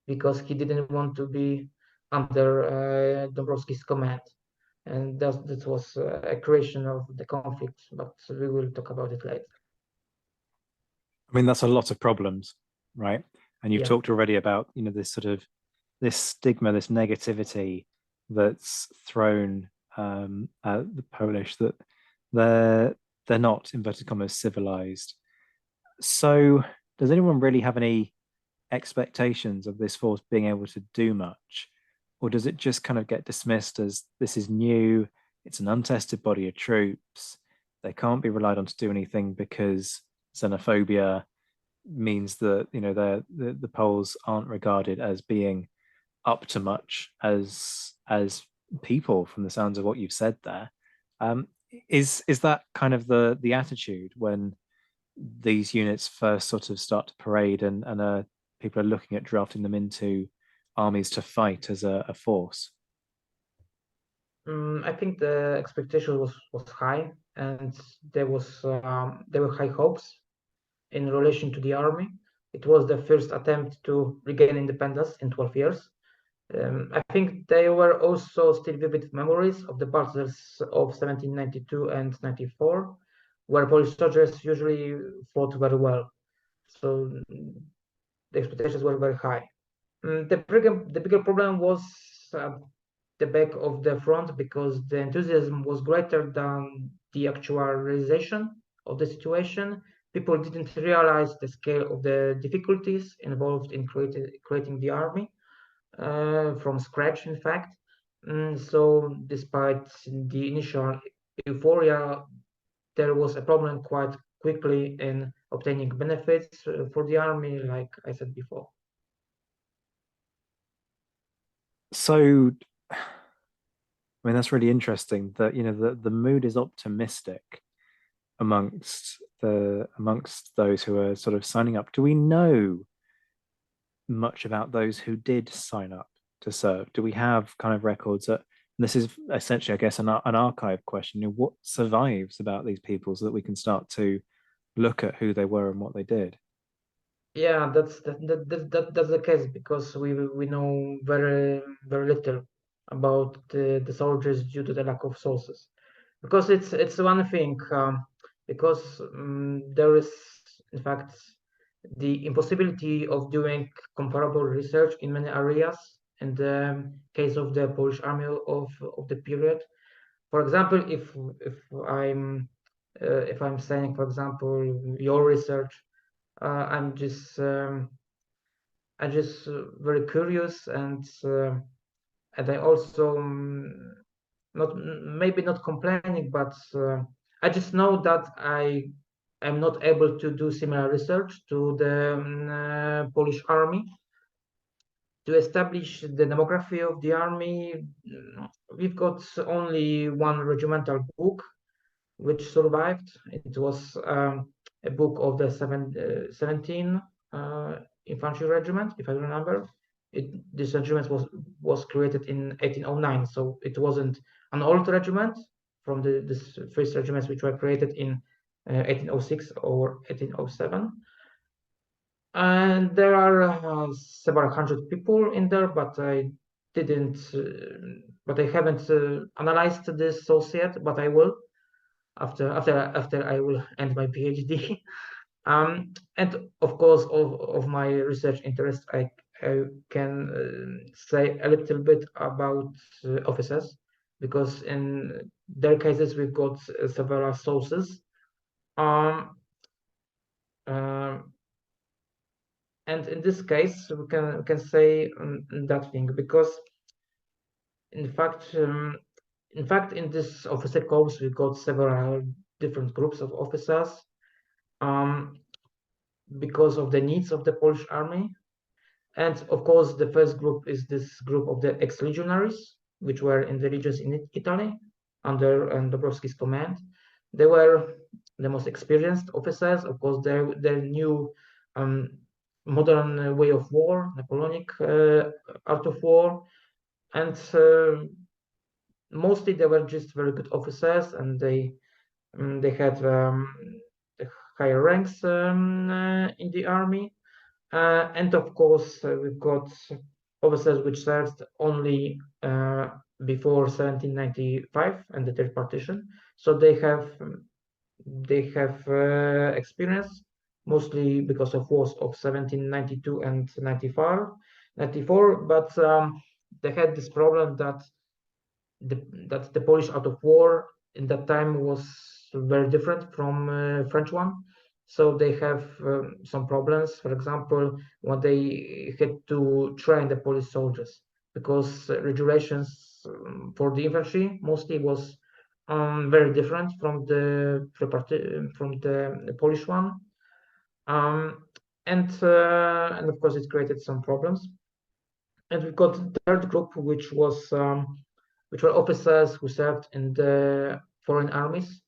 B: because he didn't want to be under Dąbrowski's command. And that was a creation of the conflict, but we will talk about it later.
A: I mean, that's a lot of problems, right? And you've
B: Yeah.
A: talked already about, this sort of this stigma, this negativity that's thrown at the Polish, that they're not, inverted commas, civilized. So does anyone really have any expectations of this force being able to do much? Or does it just kind of get dismissed as this is new, it's an untested body of troops, they can't be relied on to do anything because xenophobia means that the Poles aren't regarded as being up to much as people, from the sounds of what you've said there. Is that kind of the attitude when these units first sort of start to parade and people are looking at drafting them into armies to fight as a force?
B: I think the expectation was high, and there were high hopes in relation to the army. It was the first attempt to regain independence in 12 years. I think they were also still vivid memories of the battles of 1792 and 94, where Polish soldiers usually fought very well. So the expectations were very high. The bigger problem was the back of the front, because the enthusiasm was greater than the actual realization of the situation. People didn't realize the scale of the difficulties involved in creating the army from scratch, in fact. So despite the initial euphoria, there was a problem quite quickly in obtaining benefits for the army, like I said before.
A: So, I mean, that's really interesting that the mood is optimistic amongst those who are sort of signing up. Do we know much about those who did sign up to serve? Do we have kind of records that, and this is essentially, I guess, an archive question, what survives about these people so that we can start to look at who they were and what they did?
B: Yeah, that's the case, because we know very little about the soldiers due to the lack of sources. Because it's one thing, because there is, in fact, the impossibility of doing comparable research in many areas in the case of the Polish army of the period. For example, if I'm saying, for example, your research, I'm just very curious, and I also not maybe not complaining, but I just know that I am not able to do similar research to the Polish army. To establish the demography of the army, we've got only one regimental book which survived. It was a book of the 17 infantry regiment, if I remember. This regiment was created in 1809, so it wasn't an old regiment from this first regiments which were created in 1806 or 1807. And there are several hundred people in there, but I haven't analyzed this source yet, but I will after I will end my PhD. And of course, of my research interest, I can say a little bit about officers, because in their cases we've got several sources. Um, and in this case, we can say that thing, because in fact In fact, in this officer corps, we got several different groups of officers because of the needs of the Polish army. And of course, the first group is this group of the ex-legionaries, which were in the regions in Italy under Dąbrowski's command. They were the most experienced officers. Of course, they knew modern way of war, Napoleonic art of war, and mostly they were just very good officers, and they had higher ranks in the army. And of course, we've got officers which served only before 1795 and the third partition. So they have experience mostly because of wars of 1792 and 94. But they had this problem that the Polish art of war in that time was very different from French one. So they have some problems. For example, when they had to train the Polish soldiers, because regulations for the infantry mostly was very different from the Polish one, and of course it created some problems. And we've got the third group, which were officers who served in the foreign armies.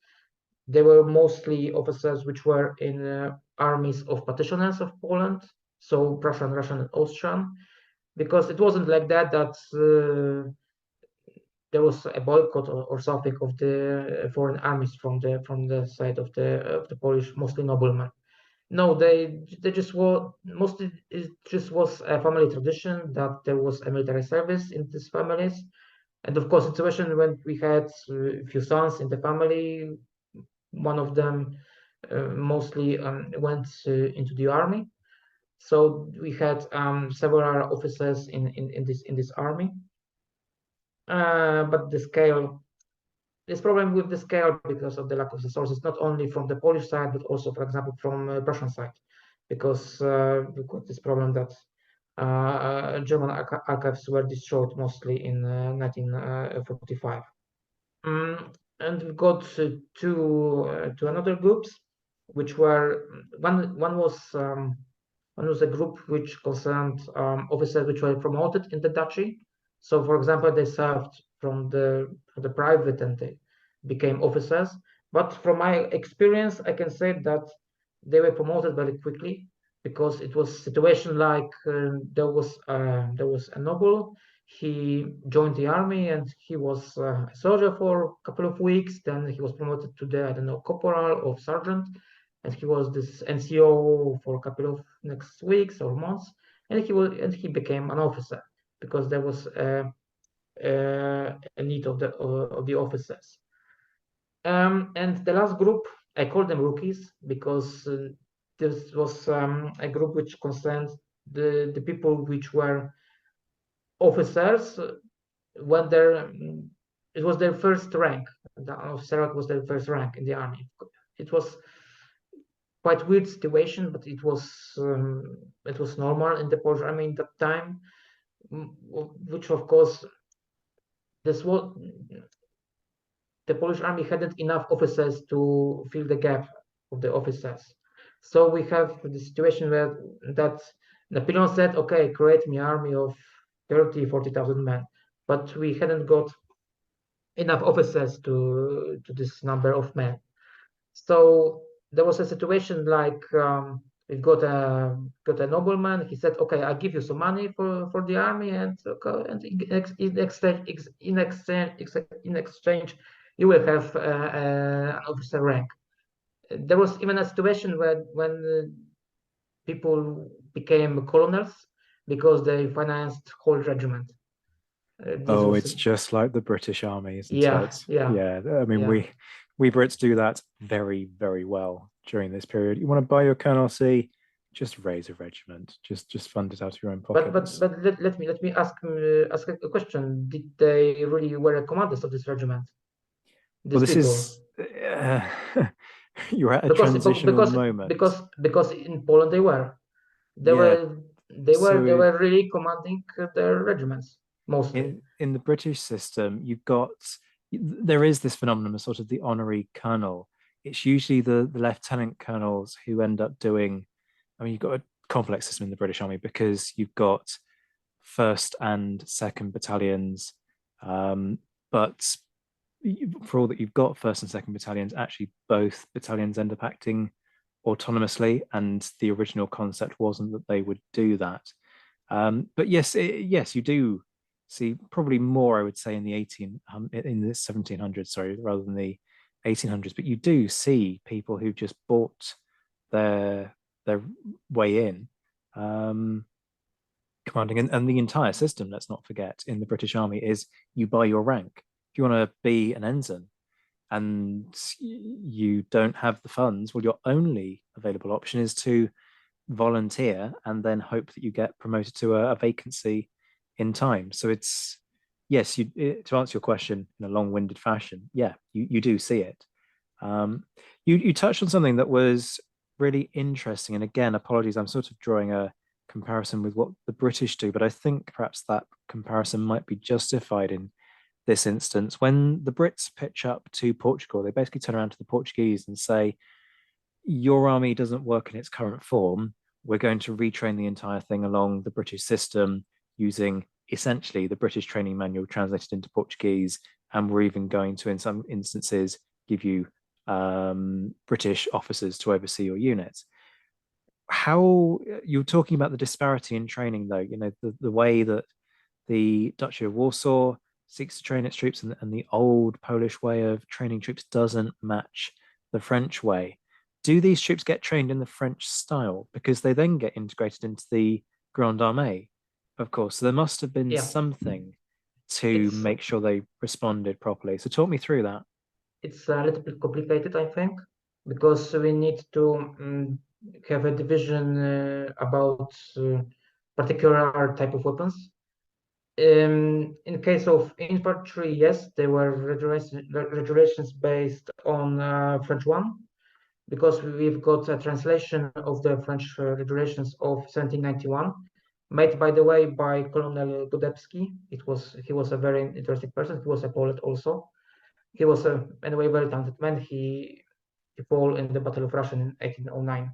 B: They were mostly officers which were in armies of partitioners of Poland, so Prussian, Russian, and Austrian, because it wasn't like that there was a boycott or something of the foreign armies from the side of the Polish, mostly noblemen. No, they just were mostly. It just was a family tradition that there was a military service in these families, and of course, situation when we had a few sons in the family, one of them mostly went into the army. So we had several officers in this army, but the scale. There's problem with the scale because of the lack of resources, not only from the Polish side, but also, for example, from Prussian side, because we've got this problem that German archives were destroyed mostly in 1945. And we've got two another groups, which were one was a group which concerned officers which were promoted in the duchy. So, for example, they served from the private and they became officers. But from my experience, I can say that they were promoted very quickly because it was situation like there was a noble. He joined the army and he was a soldier for a couple of weeks. Then he was promoted to the, I don't know, corporal or sergeant, and he was this NCO for a couple of next weeks or months, and he became an officer because there was a need of the officers. And the last group, I call them rookies because this was a group which concerned the people which were officers when it was their first rank. The officer was their first rank in the army. It was quite weird situation, but it was normal in the Polish army in that time, which of course this was the Polish army hadn't enough officers to fill the gap of the officers. So we have the situation where that Napoleon said, okay, create me army of 40,000 men, but we hadn't got enough officers to this number of men. So there was a situation like we got a nobleman. He said, "Okay, I give you some money for the army, and in exchange, you will have an officer rank." There was even a situation where when people became colonels because they financed whole regiment.
A: It's just like the British Army, isn't it?
B: Yeah.
A: I mean, we Brits do that very, very well during this period. You want to buy your colonelcy, just raise a regiment, just fund it out of your own pockets.
B: But let me ask a question. Did they really were commanders of this regiment?
A: Well, this
B: people?
A: Is you're at a transitional moment
B: because in Poland they were really commanding their regiments mostly.
A: In the British system. You've got there is this phenomenon of sort of the honorary colonel. It's usually the lieutenant colonels who end up doing. I mean, you've got a complex system in the British Army because you've got first and second battalions, but for all that you've got first and second battalions, actually both battalions end up acting autonomously, and the original concept wasn't that they would do that. But yes, yes, you do see probably more, I would say, in the 1700s, sorry, rather than the 1800s. But you do see people who just bought their their way in, commanding, and the entire system. Let's not forget, in the British Army, is you buy your rank. If you want to be an ensign, and you don't have the funds, well, your only available option is to volunteer and then hope that you get promoted to a vacancy in time. So it's yes, to answer your question in a long-winded fashion, yeah, you do see it. You touched on something that was really interesting, and again, apologies, I'm sort of drawing a comparison with what the British do, but I think perhaps that comparison might be justified in this instance. When the Brits pitch up to Portugal, they basically turn around to the Portuguese and say, your army doesn't work in its current form. We're going to retrain the entire thing along the British system using essentially the British training manual translated into Portuguese. And we're even going to, in some instances, give you British officers to oversee your units. How you're talking about the disparity in training, though, the way that the Duchy of Warsaw seeks to train its troops, and the old Polish way of training troops doesn't match the French way. Do these troops get trained in the French style? Because they then get integrated into the Grande Armée, of course. So there must have been
B: Yeah,
A: something to
B: it's
A: make sure they responded properly. So talk me through that.
B: it's a little bit complicated, I think, because we need to have a division about particular type of weapons. In case of infantry, yes, there were regulations based on French one, because we've got a translation of the French regulations of 1791, made, by the way, by Colonel Godebski. He was a very interesting person. He was a Polet also. He was anyway very talented man. He fought in the Battle of Russia in 1809.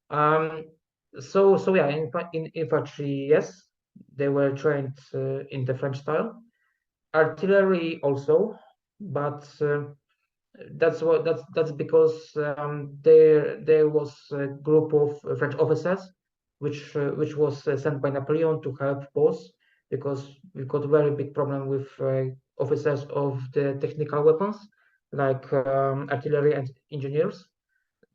B: Um, so yeah, in infantry, yes, they were trained in the French style. Artillery also, but that's because there was a group of French officers which was sent by Napoleon to help both, because we've got a very big problem with officers of the technical weapons like artillery and engineers.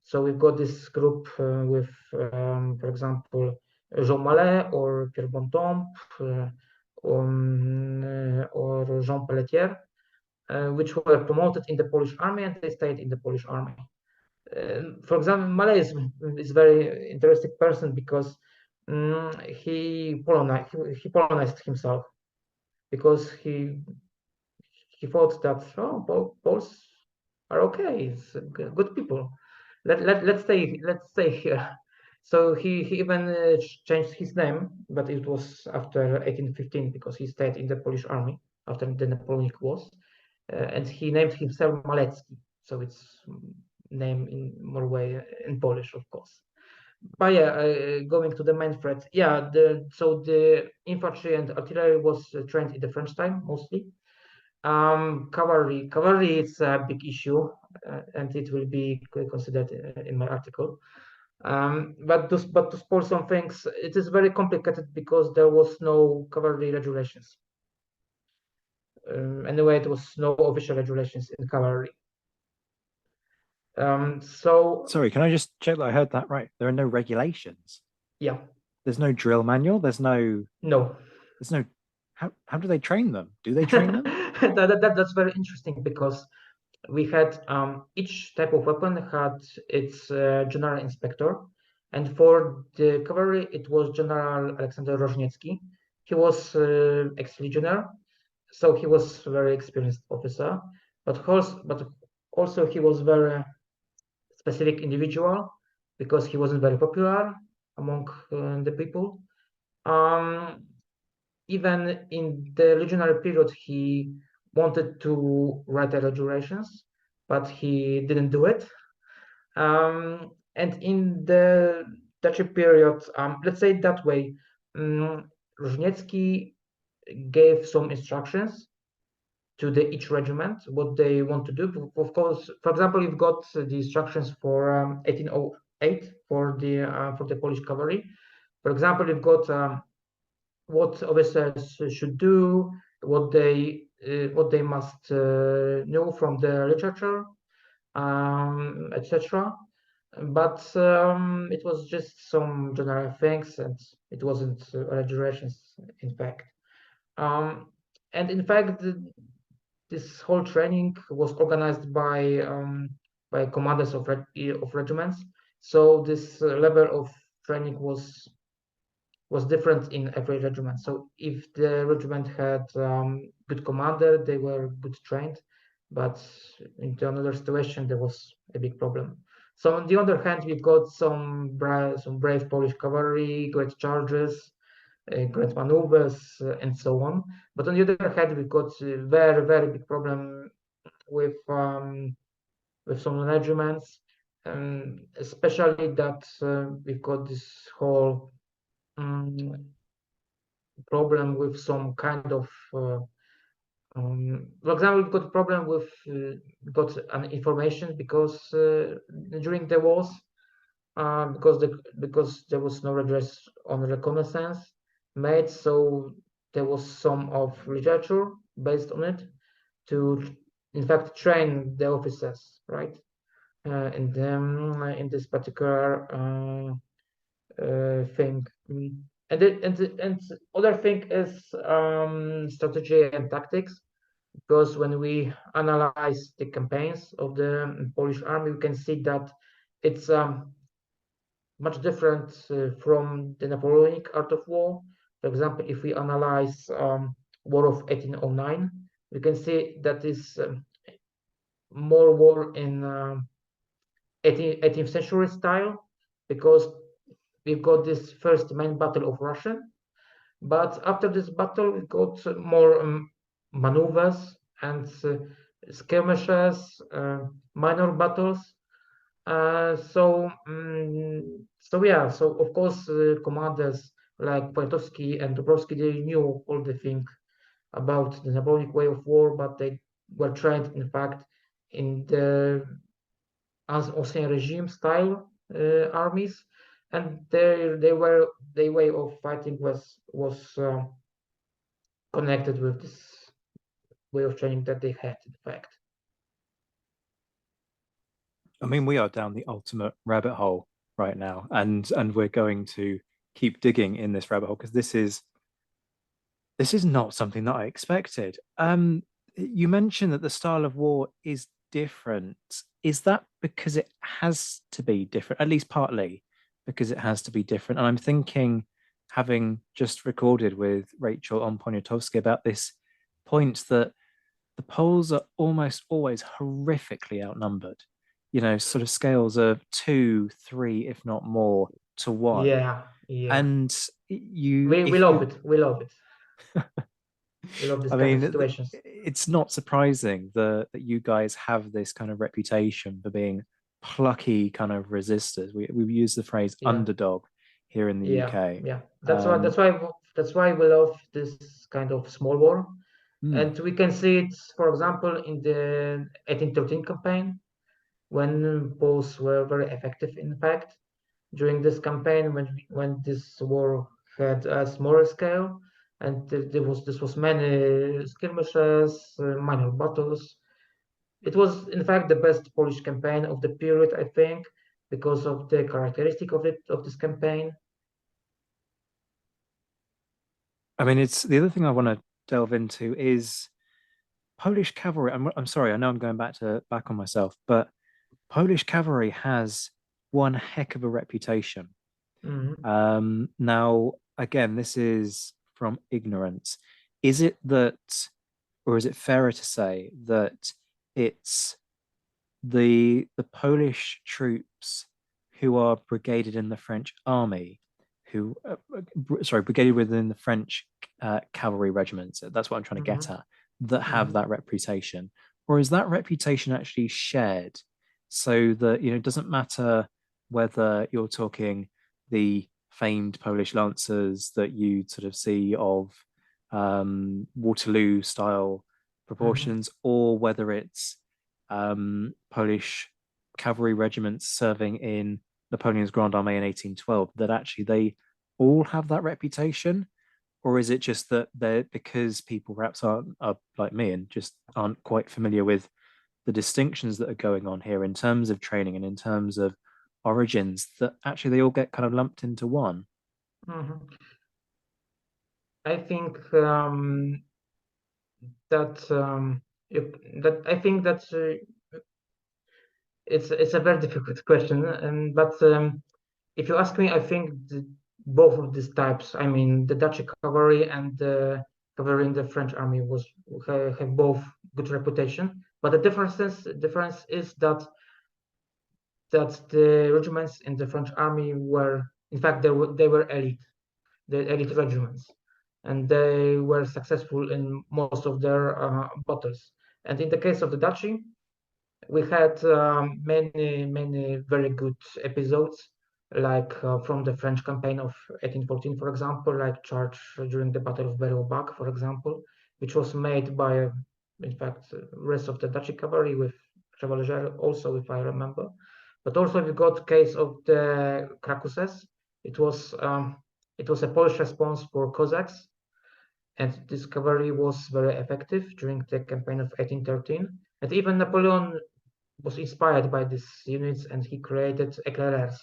B: So we've got this group with, for example, Jean Mallet or Pierre Bontemps or Jean Pelletier, which were promoted in the Polish army, and they stayed in the Polish army. For example, Mallet is a very interesting person because he Polonized himself, because he thought that Poles are okay, it's good people. Let's stay here. So he even changed his name, but it was after 1815, because he stayed in the Polish army after the Napoleonic Wars, and he named himself Malecki. So it's name in more way in Polish, of course. But yeah, going to the main threat, yeah. The infantry and artillery was trained in the French time mostly. Cavalry is a big issue, and it will be considered in my article. But to spoil some things, it is very complicated because there was no cavalry regulations. Anyway, there was no official regulations in cavalry. So
A: Sorry, can I just check that I heard that right? There are no regulations.
B: yeah,
A: There's no drill manual.
B: no.
A: There's no. How do they train them? Do they train them?
B: That's very interesting, because we had each type of weapon had its general inspector, and for the cavalry it was General Alexander Rożniecki. He was ex-legionnaire, so he was a very experienced officer, but also he was very specific individual, because he wasn't very popular among the people. Um, Even in the legionary period, he wanted to write the regulations, but he didn't do it. And in the Duchy period, let's say it that way, Różniecki gave some instructions to each regiment what they want to do. Of course, for example, you've got the instructions for 1808 for the Polish cavalry. For example, you've got what officers should do, what they must know from the literature, etc. But it was just some general things, and it wasn't regulations, in fact. And in fact, this whole training was organized by commanders of regiments. So this level of training was different in every regiment. So if the regiment had good commander, they were good trained, but in another situation there was a big problem. So on the other hand, we've got some brave Polish cavalry, great charges, great maneuvers, and so on. But on the other hand, we've got a very, very big problem with some regiments, especially that we've got this whole problem with some kind of for example, we've got a problem with got an information because during the wars because there was no redress on reconnaissance made, so there was some of literature based on it to in fact train the officers, right? And in this particular thing. And other thing is strategy and tactics, because when we analyze the campaigns of the Polish army, we can see that it's much different from the Napoleonic art of war. For example, if we analyze War of 1809, we can see that is more war in 18th century style, because we've got this first main battle of Russia, but after this battle we got more maneuvers and skirmishes, minor battles. So of course commanders like Poniatowski and Dąbrowski, they knew all the things about the Napoleonic way of war, but they were trained in fact in the ancien regime style armies, and their way of fighting was connected with this way of training that they had, in fact.
A: I mean, we are down the ultimate rabbit hole right now, and we're going to keep digging in this rabbit hole because this is not something that I expected. You mentioned that the style of war is different. Is that because it has to be different, at least partly because it has to be different? And I'm thinking, having just recorded with Rachel on Poniatowski about this point, that the Poles are almost always horrifically outnumbered. You know, sort of scales of 2, 3, if not more to 1.
B: Yeah, yeah.
A: And you,
B: We
A: if
B: love
A: you,
B: it. We love it. We love this
A: I
B: kind of
A: mean,
B: situations.
A: it's not surprising that you guys have this kind of reputation for being plucky kind of resistors. We use the phrase
B: Yeah,
A: underdog here in the
B: yeah,
A: UK.
B: yeah.
A: Um,
B: That's why we love this kind of small war,
A: hmm.
B: and we can see it, for example, in the 1813 campaign, when Poles were very effective. In fact, during this campaign, when this war had a smaller scale, and this was many skirmishes, minor battles. It was, in fact, the best Polish campaign of the period, I think, because of the characteristic of this campaign.
A: I mean, it's the other thing I want to delve into is Polish cavalry. I'm sorry, I know I'm going back on myself, but Polish cavalry has one heck of a reputation.
B: Mhm.
A: Now, again, this is from ignorance. Is it that, or is it fairer to say that it's the Polish troops who are brigaded in the French army, who sorry, brigaded within the French cavalry regiments? That's what I'm trying to get
B: Mhm.
A: at. that have that reputation, or is that reputation actually shared so that it doesn't matter whether you're talking the famed Polish lancers that you sort of see of Waterloo style proportions, or whether it's Polish cavalry regiments serving in Napoleon's Grand Army in 1812, that actually they all have that reputation? Or is it just that they're because people perhaps are like me and just aren't quite familiar with the distinctions that are going on here in terms of training and in terms of origins, that actually they all get kind of lumped into one?
B: I think I think that it's a very difficult question, but if you ask me, I think both of these types, I mean, the Dutch cavalry and the cavalry in the French army have both good reputation. But the difference is that the regiments in the French army were, in fact, they were elite, the elite regiments, and they were successful in most of their battles. And in the case of the Duchy, we had many very good episodes, like from the French campaign of 1814, for example, like charge during the Battle of Berleau-Bac, for example, which was made by, in fact, rest of the Duchy cavalry with Chevalier also, if I remember. But also we got case of the Krakuses. It was a Polish response for Cossacks, and this cavalry was very effective during the campaign of 1813. And even Napoleon was inspired by these units, and he created éclaireurs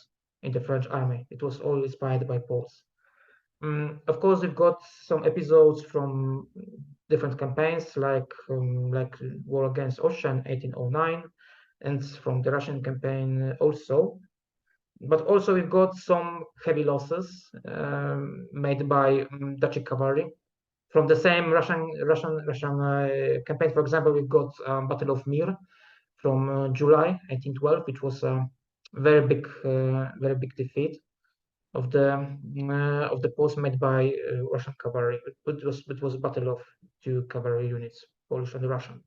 B: in the French army. It was all inspired by Poles. Of course, we've got some episodes from different campaigns, like War against Austria in 1809, and from the Russian campaign also. But also we've got some heavy losses made by Duchy cavalry. From the same Russian campaign, for example, we've got Battle of Mir from July 1812, which was a very big defeat of the Poles made by Russian cavalry. It was a battle of two cavalry units, Polish and Russian.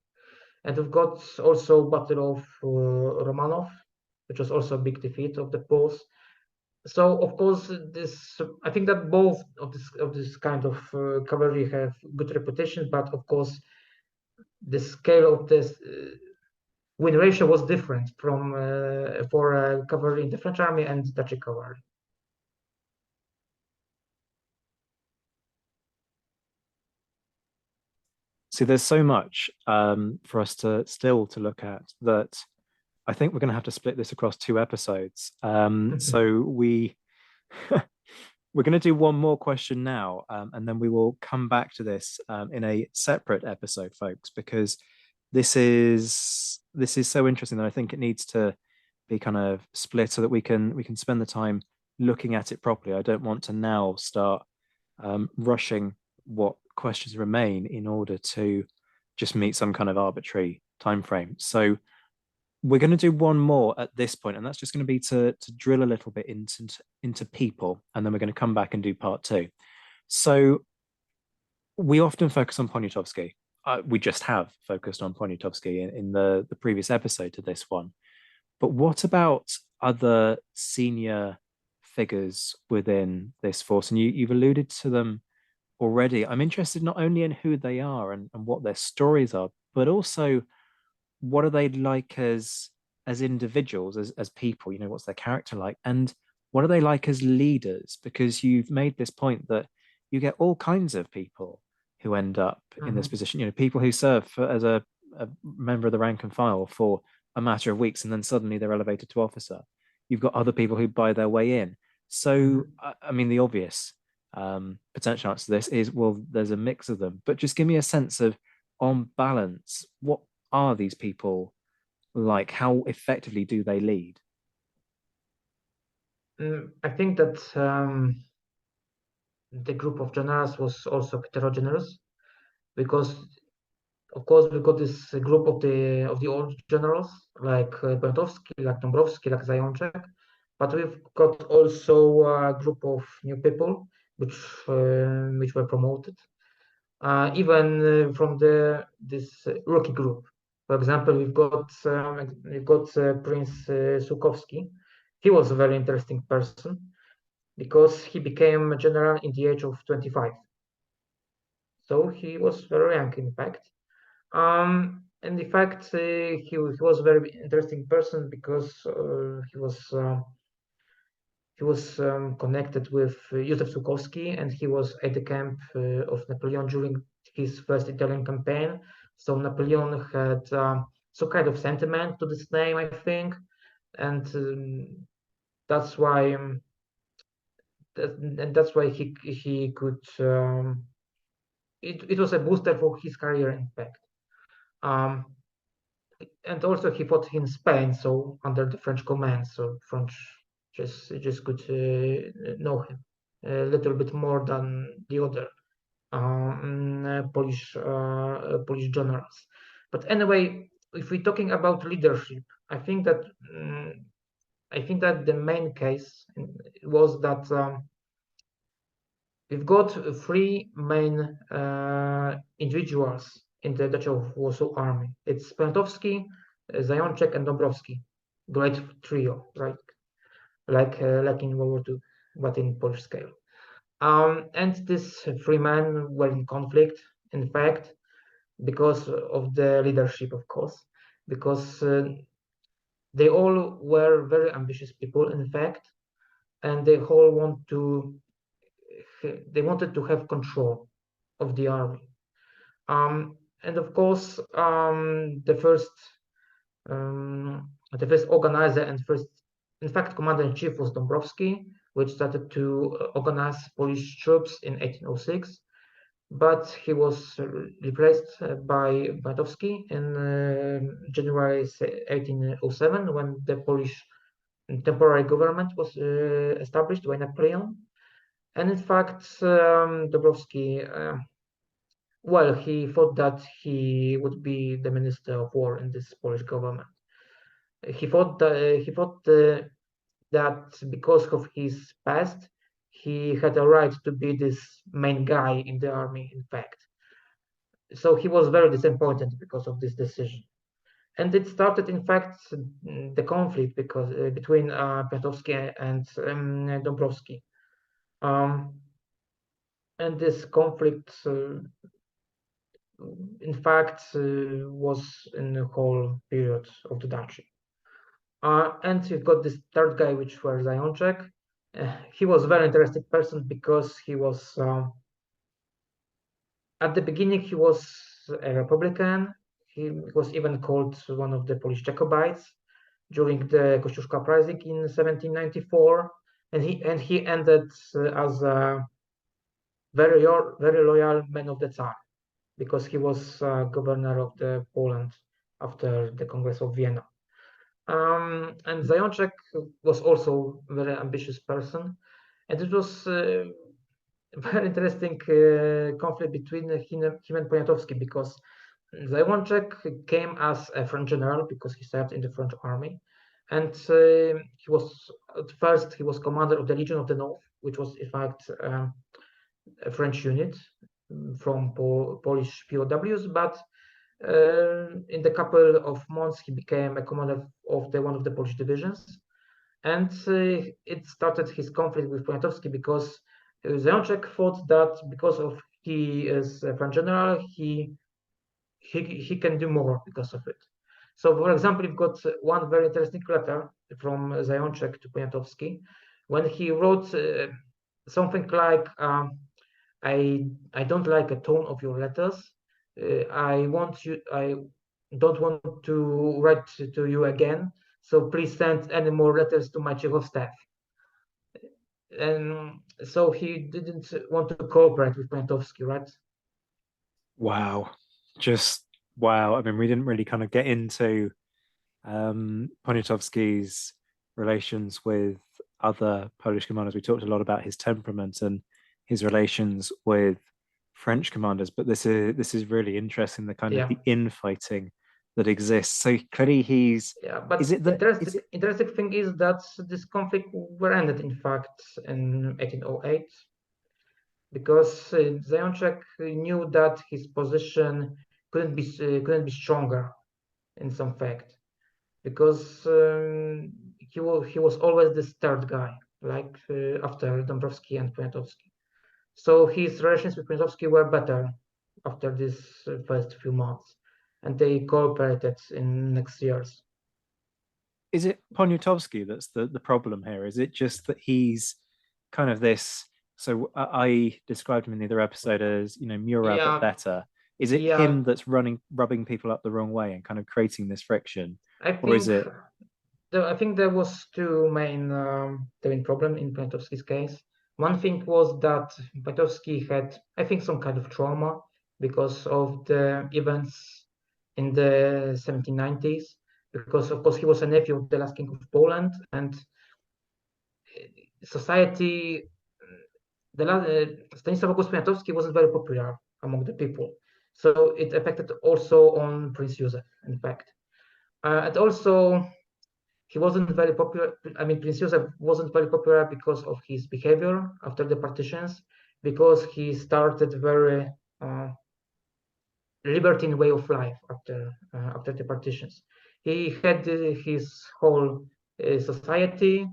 B: And we've got also Battle of Romanov, which was also a big defeat of the Poles. So of course, I think that both of this kind of cavalry have good reputation, but of course, the scale of this win ratio was different from for cavalry in the French army and Dutch cavalry.
A: See, there's so much for us to still to look at that I think we're going to have to split this across 2 episodes. So we're going to do one more question now, and then we will come back to this in a separate episode, folks, because this is so interesting that I think it needs to be kind of split so that we can spend the time looking at it properly. I don't want to now start rushing what questions remain in order to just meet some kind of arbitrary time frame. So we're going to do one more at this point, and that's just going to be to drill a little bit into people, and then we're going to come back and do part 2. So we often focus on Poniatowski. We just have focused on Poniatowski in the previous episode to this one. But what about other senior figures within this force? And you've alluded to them already. I'm interested not only in who they are and what their stories are, but also what are they like as individuals, as people, what's their character like, and what are they like as leaders? Because you've made this point that you get all kinds of people who end up in this position, people who serve as a member of the rank and file for a matter of weeks, and then suddenly they're elevated to officer. You've got other people who buy their way in. So, I mean, the obvious potential answer to this is, well, there's a mix of them, but just give me a sense of, on balance, what are these people like? How effectively do they lead?
B: I think that the group of generals was also heterogeneous, because of course we've got this group of the old generals like Poniatowski, like Dąbrowski, like Zajączek, but we've got also a group of new people which were promoted. even from this rookie group. For example, we've got Prince Sukovsky. He was a very interesting person because he became a general in the age of 25. So he was very young, in fact. And in fact, he was a very interesting person because he was connected with Józef Sukovsky, and he was at the camp of Napoleon during his first Italian campaign. So Napoleon had some kind of sentiment to this name, I think, and that's why that's why he could. It was a booster for his career, in fact. And also he fought in Spain, so under the French command. So French just could know him a little bit more than the other Polish generals. But anyway, if we're talking about leadership, I think that the main case was that we've got three main individuals in the Duchy of Warsaw Army. It's Poniatowski, Zajączek, and Dąbrowski. Great trio, right? Like in World War II, but in Polish scale. And these three men were in conflict, in fact, because of the leadership, of course, because they all were very ambitious people, in fact, and they all wanted to have control of the army. And of course, the first organizer and first, in fact, commander-in-chief was Dąbrowski, which started to organize Polish troops in 1806, but he was replaced by Poniatowski in January 1807 when the Polish temporary government was established by Napoleon. And in fact, Dąbrowski, well, he thought that he would be the minister of war in this Polish government. He thought that because of his past, he had a right to be this main guy in the army, in fact. So he was very disappointed because of this decision. And it started, in fact, the conflict between Poniatowski and Dąbrowski. And this conflict, in fact, was in the whole period of the duchy. And you've got this third guy, which was Zajączek. He was a very interesting person because he was, at the beginning, he was a Republican. He was even called one of the Polish Jacobites during the Kościuszko Uprising in 1794. And he ended as a very loyal man of the Tsar, because he was governor of the Poland after the Congress of Vienna. And Zajączek was also a very ambitious person, and it was a very interesting conflict between him and Poniatowski, because Zajączek came as a French general because he served in the French army, and he was commander of the Legion of the North, which was in fact a French unit from Polish POWs, but in the couple of months he became a commander of one of the Polish divisions, and it started his conflict with Poniatowski because Zajączek thought that because of he is a French general, he can do more because of it. So, for example, we've got one very interesting letter from Zajączek to Poniatowski when he wrote something like, I don't like the tone of your letters. I don't want to write to you again. So please send any more letters to my chief of staff. And so he didn't want to cooperate with Poniatowski, right?
A: Wow. Just wow. I mean, we didn't really kind of get into Poniatowski's relations with other Polish commanders. We talked a lot about his temperament and his relations with French commanders, but this is really interesting, the kind of the infighting that exists. So clearly
B: but the interesting thing is that this conflict were ended in fact in 1808. because Zajączek knew that his position couldn't be stronger in some fact, because he was always this third guy, like after Dąbrowski and Poniatowski. So his relations with Poniatowski were better after these first few months, and they cooperated in next years.
A: Is it Poniatowski that's the problem here? Is it just that he's kind of this? So I described him in the other episode as, Murat but
B: Yeah,
A: better. Is it
B: yeah.
A: him that's rubbing people up the wrong way and kind of creating this friction,
B: I
A: or is
B: think
A: it?
B: I think there was the main problem in Poniatowski's case. One thing was that Poniatowski had, I think, some kind of trauma because of the events in the 1790s. Because of course he was a nephew of the last king of Poland, and society, Stanisław August Poniatowski wasn't very popular among the people, so it affected also on Prince Józef, in fact, and also he wasn't very popular. I mean, Prince Joseph wasn't very popular because of his behavior after the partitions, because he started very uh, libertine way of life after the partitions. He had his whole society,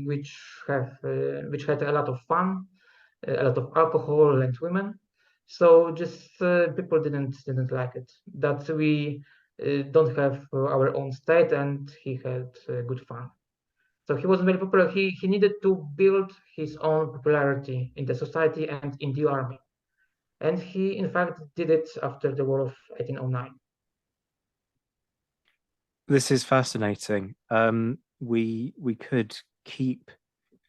B: which had a lot of fun, a lot of alcohol and women. So just people didn't like it. That we don't have our own state, and he had good fun. So he wasn't very popular. He needed to build his own popularity in the society and in the army, and he in fact did it after the war of 1809.
A: This is fascinating. We could keep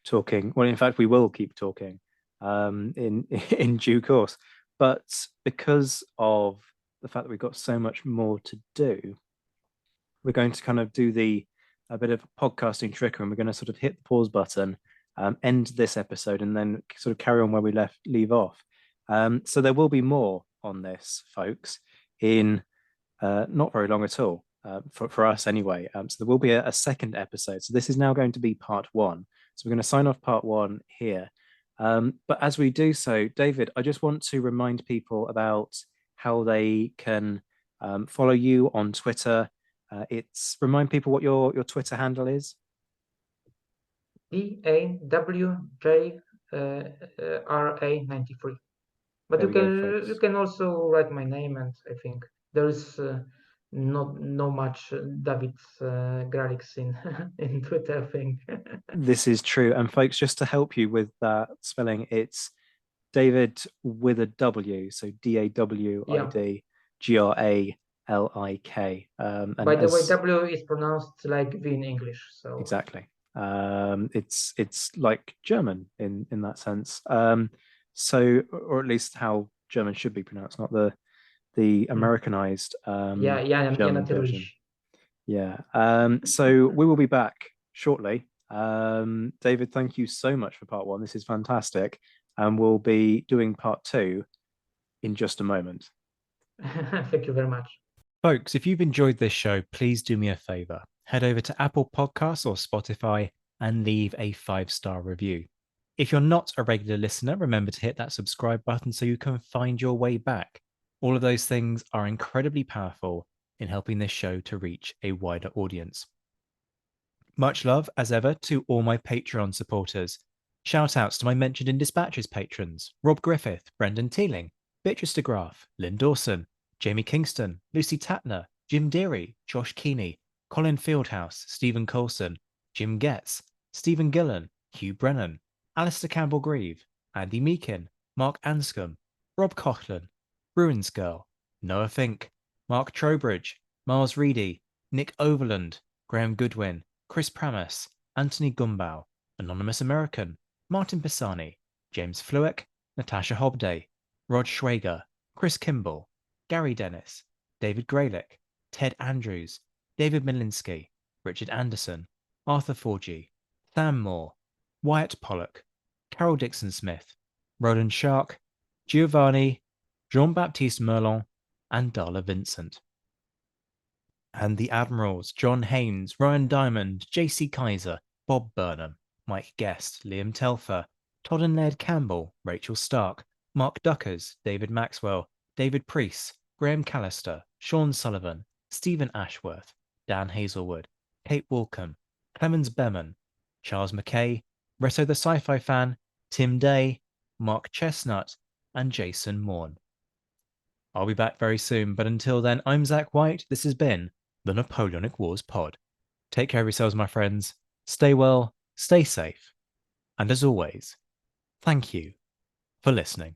A: talking. Well, in fact, we will keep talking in in due course. But because of the fact that we've got so much more to do, we're going to kind of do a bit of podcasting trickery, and we're going to sort of hit the pause button, end this episode, and then sort of carry on where we leave off. So there will be more on this, folks, in not very long at all. For us anyway. So there will be a second episode. So this is now going to be part one. So we're going to sign off part one here. But as we do so, David, I just want to remind people about how they can follow you on Twitter. It's remind people what your Twitter handle is.
B: DAWJRA93. But
A: There
B: you
A: we go,
B: can you
A: folks.
B: can also write my name, and I think there is not no much Dawid Graliks in in Twitter, I think.
A: This is true. And folks, just to help you with that spelling, it's David with a W, so
B: Yeah.
A: DAWIDGRALIK. And
B: By the way,
A: as
B: W is pronounced like V in English, so
A: exactly, it's like German in that sense. So, or at least how German should be pronounced, not the Americanized
B: yeah, yeah,
A: German version.
B: natürlich.
A: Yeah. So we will be back shortly. David, thank you so much for part one. This is fantastic. And we'll be doing part two in just a moment.
B: Thank you very much.
A: Folks, if you've enjoyed this show, please do me a favor. Head over to Apple Podcasts or Spotify and leave a 5-star review. If you're not a regular listener, remember to hit that subscribe button so you can find your way back. All of those things are incredibly powerful in helping this show to reach a wider audience. Much love, as ever, to all my Patreon supporters. Shout outs to my mentioned in Dispatches patrons Rob Griffith, Brendan Teeling, Beatrice de Graaf, Lynn Dawson, Jamie Kingston, Lucy Tatner, Jim Deary, Josh Keeney, Colin Fieldhouse, Stephen Coulson, Jim Getz, Stephen Gillen, Hugh Brennan, Alistair Campbell-Grieve, Andy Meakin, Mark Anscombe, Rob Coughlin, Bruins Girl, Noah Fink, Mark Trowbridge, Miles Reedy, Nick Overland, Graham Goodwin, Chris Pramas, Anthony Gumbau, Anonymous American, Martin Pisani, James Fluick, Natasha Hobday, Rod Schwager, Chris Kimball, Gary Dennis, David Gralik, Ted Andrews, David Milinski, Richard Anderson, Arthur Forgy, Sam Moore, Wyatt Pollock, Carol Dixon Smith, Roland Shark, Giovanni, Jean-Baptiste Merlon, and Darla Vincent. And the Admirals, John Haynes, Ryan Diamond, JC Kaiser, Bob Burnham, Mike Guest, Liam Telfer, Todd and Ned Campbell, Rachel Stark, Mark Duckers, David Maxwell, David Priest, Graham Callister, Sean Sullivan, Stephen Ashworth, Dan Hazelwood, Kate Walcombe, Clemens Beman, Charles McKay, Reto the Sci-Fi Fan, Tim Day, Mark Chestnut, and Jason Morn. I'll be back very soon, but until then, I'm Zach White. This has been the Napoleonic Wars Pod. Take care of yourselves, my friends. Stay well, stay safe, and as always, thank you for listening.